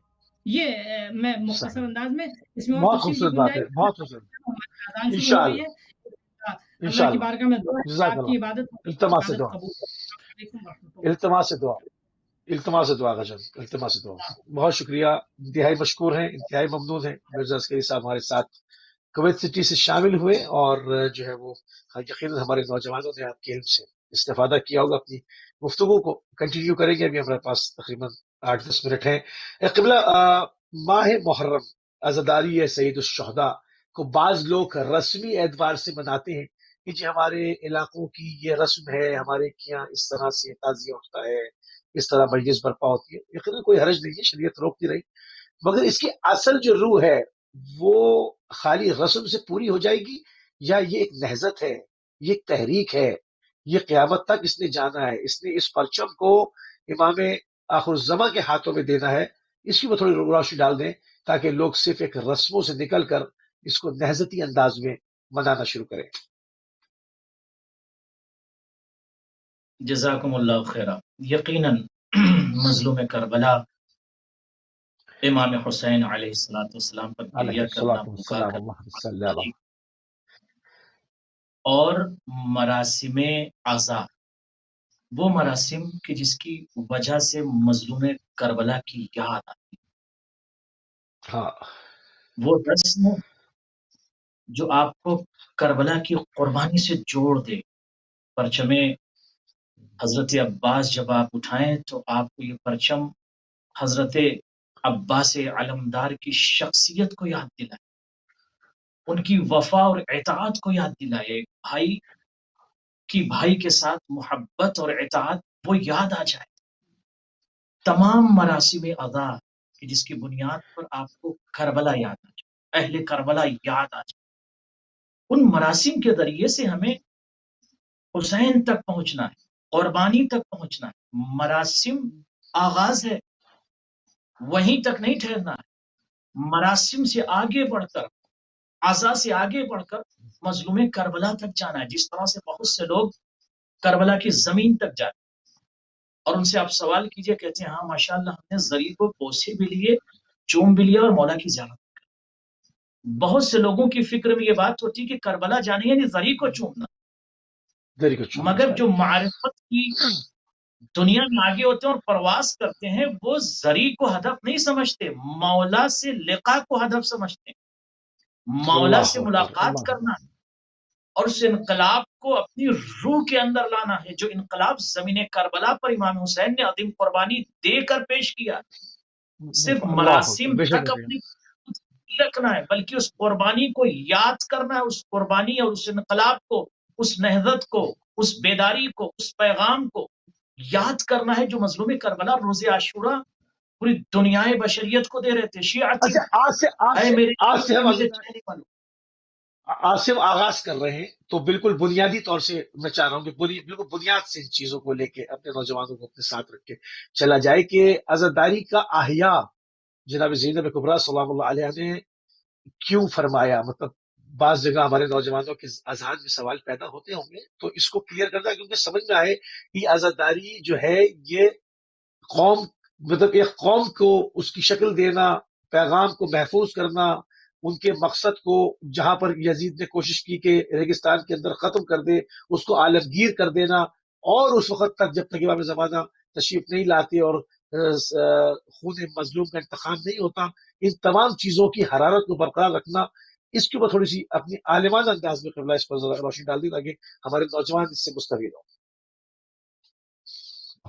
یہ میں مختصر صحیح، انداز میں، اس میں اور بہت تفصیل کی خوبصورت بات گنجائش ہے، ہے۔ بہت خوبصورت۔ ہماری اذان شروع ہو گئی انشاءاللہ، ہے، اللہ کی انشاءاللہ، بارگاہ میں دعا ہے کہ جزاک آپ اللہ، کی عبادت التماس سے عبادت دعا، قبول کرے۔ السلام علیکم ورحمۃ اللہ۔ التماس سے دعا، التماس سے دعا غجل، التماس سے دعا۔ بہت شکریہ، انتہائی مشکور ہیں، انتہائی ممنون ہیں مرزا عسکری صاحب ہمارے ساتھ کویت سٹی سے شامل ہوئے، اور جو ہے وہ یقیناً ہمارے نوجوانوں نے آپ کے علم سے استفادہ کیا ہوگا۔ اپنی گفتگو کو کنٹینیو کریں گے، ابھی ہمارے پاس تقریباً 8-10 منٹ ہیں۔ قبلہ، ماہ محرم عزاداری سید الشہداء کو بعض لوگ رسمی اعتبار سے مناتے ہیں کہ جی ہمارے علاقوں کی یہ رسم ہے، ہمارے یہاں اس طرح سے تعزیہ ہوتا ہے، اس طرح مجلس برپا ہوتی ہے۔ یقیناً کوئی حرج نہیں ہے، شریعت روکتی رہی، مگر اس کی اصل جو روح ہے وہ خالی رسم سے پوری ہو جائے گی، یا یہ ایک نہضت ہے، یہ ایک تحریک ہے، یہ قیامت تک اس نے جانا ہے، اس نے اس پرچم کو امام آخر الزماں کے ہاتھوں میں دینا ہے۔ اس کی وہ تھوڑی روشنی ڈال دیں تاکہ لوگ صرف ایک رسموں سے نکل کر اس کو نہضتی انداز میں منانا شروع کریں۔ جزاکم اللہ خیرہ۔ یقیناً مظلوم کربلا امام حسین علیہ السلام پر علیہ گریہ کرنا، الصلوۃ پکار والسلام، اللہ صلی کرنا، علیہ۔ اور مراسم عزا، وہ مراسم کہ جس کی وجہ سے مظلوم کربلا کی یاد آتی، ہاں، وہ رسم جو آپ کو کربلا کی قربانی سے جوڑ دے۔ پرچم حضرت عباس جب آپ اٹھائیں تو آپ کو یہ پرچم حضرت عباس علمدار کی شخصیت کو یاد دلائے، ان کی وفا اور اطاعت کو یاد دلائے، بھائی کی بھائی کے ساتھ محبت اور اطاعت وہ یاد آ جائے۔ تمام مراسم ادا کہ جس کی بنیاد پر آپ کو کربلا یاد آ جائے، اہل کربلا یاد آ جائے، ان مراسم کے ذریعے سے ہمیں حسین تک پہنچنا ہے، قربانی تک پہنچنا ہے۔ مراسم آغاز ہے، وہیں تک نہیں ٹھہرنا ہے، مراسم سے آگے بڑھ کر، عزا سے آگے بڑھ کر مظلوم کربلا تک جانا ہے۔ جس طرح سے بہت سے لوگ کربلا کی زمین تک جاتے اور ان سے آپ سوال کیجئے، کہتے ہیں ہاں ماشاءاللہ ہم نے زری کو بوسے بھی لیے، چوم بھی لیا اور مولا کی زیارت۔ بہت سے لوگوں کی فکر میں یہ بات ہوتی کہ کربلا جانے یعنی زری کو چومنا، دری کو چھوڑنا مگر جو چاہیے۔ معرفت کی دنیا میں آگے ہوتے ہیں اور پرواز کرتے ہیں، وہ زری کو ہدف نہیں سمجھتے، مولا سے لقا کو ہدف سمجھتے ہیں، مولا اللہ سے اکبر، ملاقات اللہ کرنا ہے اور اس انقلاب کو اپنی روح کے اندر لانا ہے، جو انقلاب زمین کربلا پر امام حسین نے عظیم قربانی دے کر پیش کیا۔ صرف اللہ اکبر، مراسم بے شک تک اپنی رکھنا ہے، بلکہ اس قربانی کو یاد کرنا ہے، اس قربانی اور اس انقلاب کو، اس نہضت کو، اس بیداری کو، اس پیغام کو یاد کرنا ہے جو مظلوم کربلا روز عاشورہ پوری دنیا بشریت کو دے رہے تھے۔ شیعتی، اچھا، اے میرے آج سے ہم میرے چہرے والوں، آج سے ہم آغاز کر رہے ہیں، تو بالکل بنیادی طور سے میں چاہ رہا ہوں کہ بالکل بنیاد سے ان چیزوں کو لے کے اپنے نوجوانوں کو اپنے ساتھ رکھ کے چلا جائے کہ عزاداری کا احیاء جناب زینب کبریٰ سلام اللہ علیہ نے کیوں فرمایا۔ مطلب بعض جگہ ہمارے نوجوانوں کے اذہان میں سوال پیدا ہوتے ہوں گے، تو اس کو کلیئر کرنا کہ انہیں سمجھ میں آئے کہ عزاداری جو ہے یہ قوم، مطلب ایک قوم کو اس کی شکل دینا، پیغام کو محفوظ کرنا، ان کے مقصد کو جہاں پر یزید نے کوشش کی کہ ریگستان کے اندر ختم کر دے، اس کو عالمگیر کر دینا، اور اس وقت تک جب تک امام زمانہ تشریف نہیں لاتے اور خون مظلوم کا انتخاب نہیں ہوتا، ان تمام چیزوں کی حرارت کو برقرار رکھنا اس کے اوپر تھوڑی سی اپنی عالمانہ انداز میں قبلہ اس پر ذرا روشنی ڈال دیں تاکہ ہمارے نوجوان اس سے مستفید ہوں۔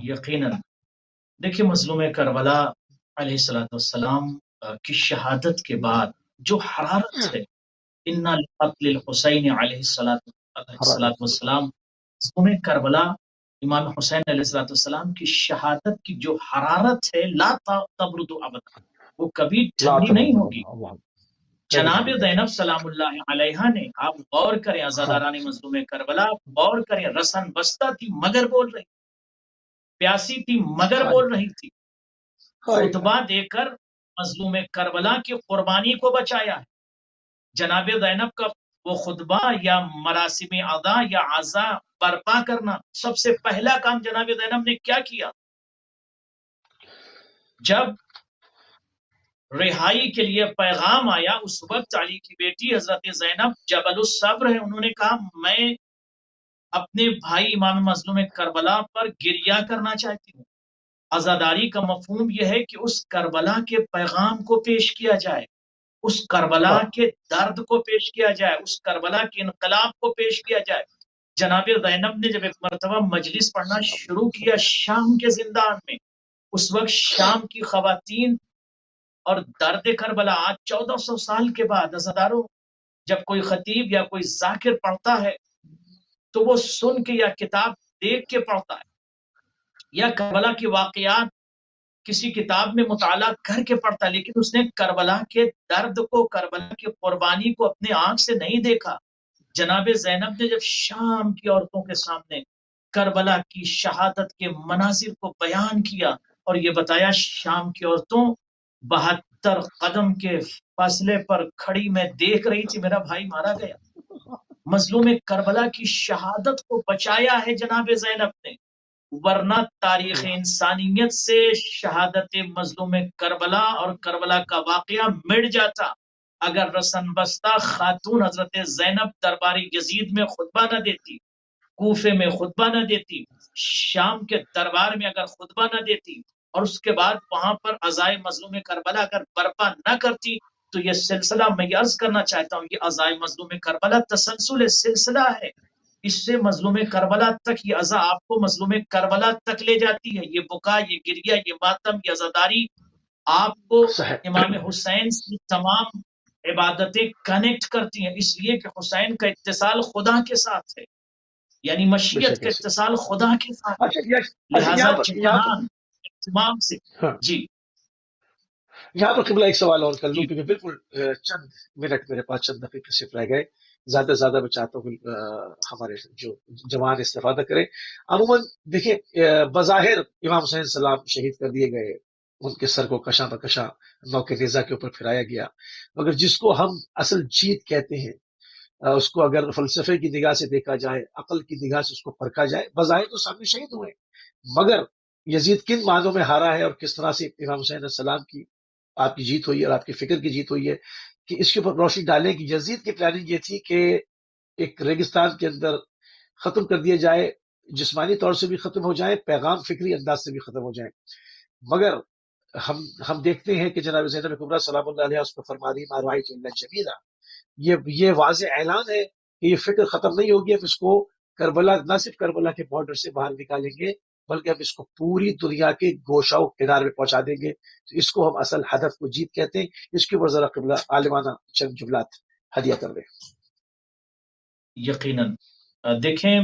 یقیناً دیکھیے، مظلوم کربلا علیہ السلام کی شہادت کے بعد جو حرارت ہے، انا لقتل الحسین علیہ السلام، مظلوم کربلا امام حسین علیہ السلام کی شہادت کی جو حرارت ہے، لا تبرد ابدا، وہ کبھی ٹھنڈی نہیں ہوگی۔ جناب زینب سلام اللہ علیہا نے، آپ غور کریں عزاداران مظلوم کربلا، غور کریں، رسن بستہ تھی مگر بول رہی، پیاسی تھی مگر بول رہی تھی، خطبہ دے کر مظلوم کربلا کی قربانی کو بچایا ہے۔ جناب زینب کا وہ خطبہ یا مراسم ادا یا عزا برپا کرنا، سب سے پہلا کام جناب زینب نے کیا کیا؟ جب رہائی کے لیے پیغام آیا، اس وقت علی کی بیٹی حضرت زینب جبل الصبر ہے، انہوں نے کہا میں اپنے بھائی امام مظلوم کربلا پر گریہ کرنا چاہتی ہوں۔ عزاداری کا مفہوم یہ ہے کہ اس کربلا کے پیغام کو پیش کیا جائے، اس کربلا کے درد کو پیش کیا جائے، اس کربلا کے انقلاب کو پیش کیا جائے۔ جناب زینب نے جب ایک مرتبہ مجلس پڑھنا شروع کیا شام کے زندان میں، اس وقت شام کی خواتین اور درد کربلا، آج 1400 سال کے بعد عزاداروں، جب کوئی خطیب یا کوئی ذاکر پڑھتا ہے تو وہ سن کے یا کتاب دیکھ کے پڑھتا ہے، یا کربلا کے واقعات کسی کتاب میں مطالعہ کر کے پڑھتا ہے، لیکن اس نے کربلا کے درد کو، کربلا کی قربانی کو اپنے آنکھ سے نہیں دیکھا۔ جناب زینب نے جب شام کی عورتوں کے سامنے کربلا کی شہادت کے مناظر کو بیان کیا اور یہ بتایا، شام کی عورتوں 72 قدم کے فاصلے پر کھڑی میں دیکھ رہی تھی میرا بھائی مارا گیا۔ مظلوم کربلا کی شہادت کو بچایا ہے جناب زینب نے، ورنہ تاریخ انسانیت سے شہادت مظلوم کربلا اور کربلا کا واقعہ مٹ جاتا اگر رسن بستہ خاتون حضرت زینب درباری یزید میں خطبہ نہ دیتی، کوفے میں خطبہ نہ دیتی، شام کے دربار میں اگر خطبہ نہ دیتی، اور اس کے بعد وہاں پر عزائے مظلوم کربلا اگر برپا نہ کرتی تو یہ سلسلہ، میں یہ عرض کرنا چاہتا ہوں، یہ عزائے مظلوم کربلا تسلسل سلسلہ ہے، اس سے مظلوم کربلا تک یہ عزا آپ کو مظلوم کربلا تک لے جاتی ہے، یہ بکا، یہ گریہ، یہ ماتم، یہ عزاداری آپ کو امام حسین کی تمام عبادتیں کنیکٹ کرتی ہیں، اس لیے کہ حسین کا اتصال خدا کے ساتھ ہے، یعنی مشیت کا اتصال خدا کے ساتھ ہے، لہذا اہتمام سے۔ جی یہاں پر قبلہ ایک سوال اور کر لوں، کیونکہ بالکل چند منٹ میرے پاس، چند دقیقے صرف رہ گئے، زیادہ سے زیادہ میں چاہتا ہوں کہ ہمارے جو جوان استفادہ کریں۔ عموماً دیکھیں، بظاہر امام حسین السلام شہید کر دیے گئے، ان کے سر کو کشاں بکشاں نوک نیزہ کے اوپر پھرایا گیا، مگر جس کو ہم اصل جیت کہتے ہیں، اس کو اگر فلسفے کی نگاہ سے دیکھا جائے، عقل کی نگاہ سے اس کو پرکھا جائے، بظاہر تو سامنے شہید ہوئے، مگر یزید کن معنوں میں ہارا ہے اور کس طرح سے امام حسین علیہ السلام کی آپ کی جیت ہوئی ہے اور آپ کی فکر کی جیت ہوئی ہے، کہ اس کے اوپر روشنی ڈالیں کہ یزید کی پلاننگ یہ تھی کہ ایک ریگستان کے اندر ختم کر دیا جائے، جسمانی طور سے بھی ختم ہو جائے، پیغام فکری انداز سے بھی ختم ہو جائے، مگر ہم دیکھتے ہیں کہ جناب زینب کبریٰ سلام اللہ علیہ اس کو فرما دی ما رأیت الا جمیلا، یہ واضح اعلان ہے کہ یہ فکر ختم نہیں ہوگی، ہم اس کو کربلا، نہ صرف کربلا کے بارڈر سے باہر نکالیں گے بلکہ ہم اس کو پوری دنیا کے گوشہ و کنار میں پہنچا دیں گے، تو اس کو ہم اصل ہدف کو جیت کہتے ہیں۔ اس کے اوپر ذرا قبلہ عالمانہ چند جملات ہدیہ کر دیں۔ یقیناً دیکھیں،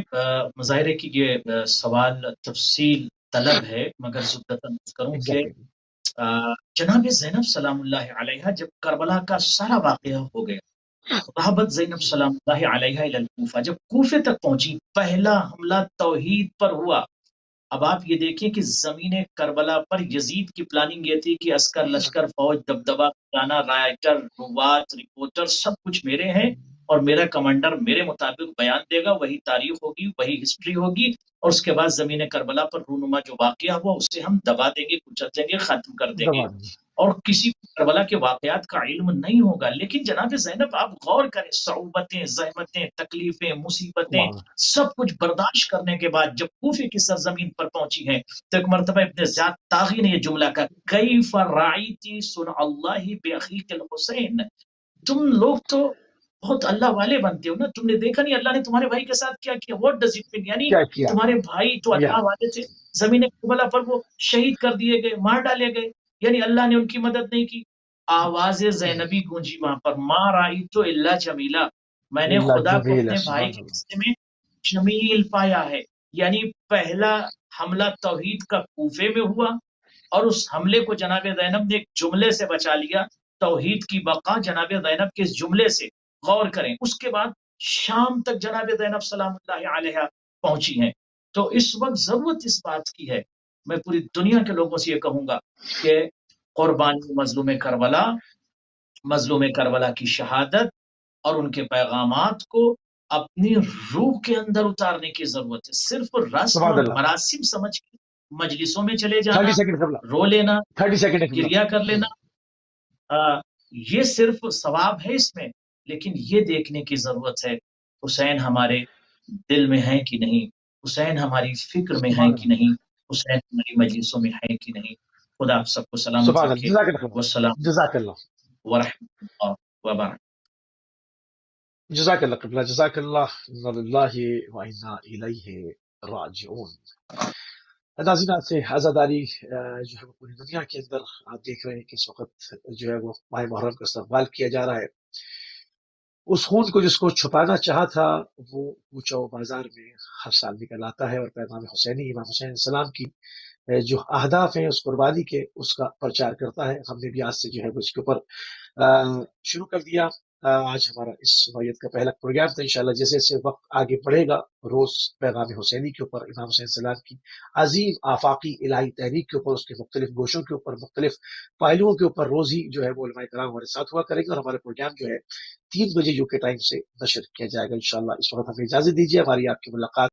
مظاہر ہے کہ یہ سوال تفصیل طلب ہے، مگر زبدتاً کروں کہ جناب زینب سلام اللہ علیہ جب کربلا کا سارا واقعہ ہو گیا، رہبت زینب سلام اللہ علیہ الی الکوفہ، جب کوفے تک پہنچی، پہلا حملہ توحید پر ہوا۔ اب آپ یہ دیکھیں کہ زمین کربلا پر یزید کی پلاننگ یہ تھی کہ عسکر، لشکر، فوج، دبدبہ، خزانہ، رائٹر، روات، رپورٹر، سب کچھ میرے ہیں اور میرا کمانڈر میرے مطابق بیان دے گا، وہی تاریخ ہوگی، وہی ہسٹری ہوگی، اور اس کے بعد زمین کربلا پر رونما جو واقعہ ہوا اسے ہم دبا دیں گے، کچل دیں گے، ختم کر دیں گے، اور کسی کو کربلا کے واقعات کا علم نہیں ہوگا۔ لیکن جناب زینب آپ غور کریں، صعوبتیں، زحمتیں، تکلیفیں، مصیبتیں، سب کچھ برداشت کرنے کے بعد جب کوفے کی سرزمین پر پہنچی ہیں تو ایک مرتبہ ابن زیاد طاغی نے یہ جملہ کہا، کیف رعیتی صنع اللہ باخیک الحسین، تم لوگ تو بہت اللہ والے بنتے ہو نا. تم نے دیکھا نہیں اللہ نے تمہارے بھائی کے ساتھ کیا کیا. What does it mean? یعنی کیا کیا تمہارے بھائی جو یا اللہ والے تھے زمین کربلا پر وہ شہید کر دیے گئے, مار ڈالے گئے, یعنی اللہ نے ان کی مدد نہیں کی. آواز زینبی گونجی وہاں پر, ما رأیت الا جمیلا, میں نے اللہ خدا کو جمیل اپنے بھائی سبحان کے اللہ. حصے میں جمیل پایا ہے. یعنی پہلا حملہ توحید کا کوفے میں ہوا, اور اس حملے کو جناب زینب نے ایک جملے سے بچا لیا. توحید کی بقا جناب زینب کے اس جملے سے. غور کریں, اس کے بعد شام تک جناب زینب سلام اللہ علیہ پہنچی ہیں. تو اس وقت ضرورت اس بات کی ہے, میں پوری دنیا کے لوگوں سے یہ کہوں گا کہ قربانی مظلوم کربلا کی شہادت اور ان کے پیغامات کو اپنی روح کے اندر اتارنے کی ضرورت ہے. صرف رسم سبحان اور اللہ. مراسم سمجھ کے مجلسوں میں چلے جانا, 30 سیکنڈ قبلہ, رو لینا, 30 سیکنڈ قبلہ. گریا کر لینا, یہ صرف ثواب ہے اس میں, لیکن یہ دیکھنے کی ضرورت ہے حسین ہمارے دل میں ہیں کہ نہیں, حسین ہماری فکر میں ہیں سبحان کہ اللہ. نہیں, حسین ہماری مجلسوں میں ہیں کہ نہیں. خدا آپ سب کو سلامت سبحان اللہ. رکھے. جزاک اللہ خیر. والسلام جزاک اللہ. ورحمۃ اللہ وبرکاتہ. جزاک اللہ قبلہ. جزاک اللہ. انا للہ و انا الیہ راجعون. ناظرین, آپ سے عزاداری جو ہے وہ پوری دنیا کے اندر آپ دیکھ رہے ہیں کہ اس وقت جو ہے وہ ماہ محرم کا استقبال کیا جا رہا ہے. اس خون کو جس کو چھپانا چاہا تھا وہ کوچہ و بازار میں ہر سال نکل آتا ہے اور پیغام حسینی امام حسین علیہ السلام کی جو اہداف ہیں اس قربانی کے, اس کا پرچار کرتا ہے. ہم نے بھی آج سے جو ہے وہ اس کے اوپر شروع کر دیا. آج ہمارا اس نوعیت کا پہلا پروگرام تھا. انشاءاللہ جیسے جیسے وقت آگے بڑھے گا, روز پیغام حسینی کے اوپر, امام حسین السلام کی عظیم آفاقی الہی تحریک کے اوپر, اس کے مختلف گوشوں کے اوپر, مختلف پہلوؤں کے اوپر روز ہی جو ہے وہ علماء کرام ہمارے ساتھ ہوا کریں گے, اور ہمارا پروگرام جو ہے 3 بجے UK ٹائم سے نشر کیا جائے گا انشاءاللہ. اس وقت ہمیں اجازت دیجیے. ہماری آپ کی ملاقات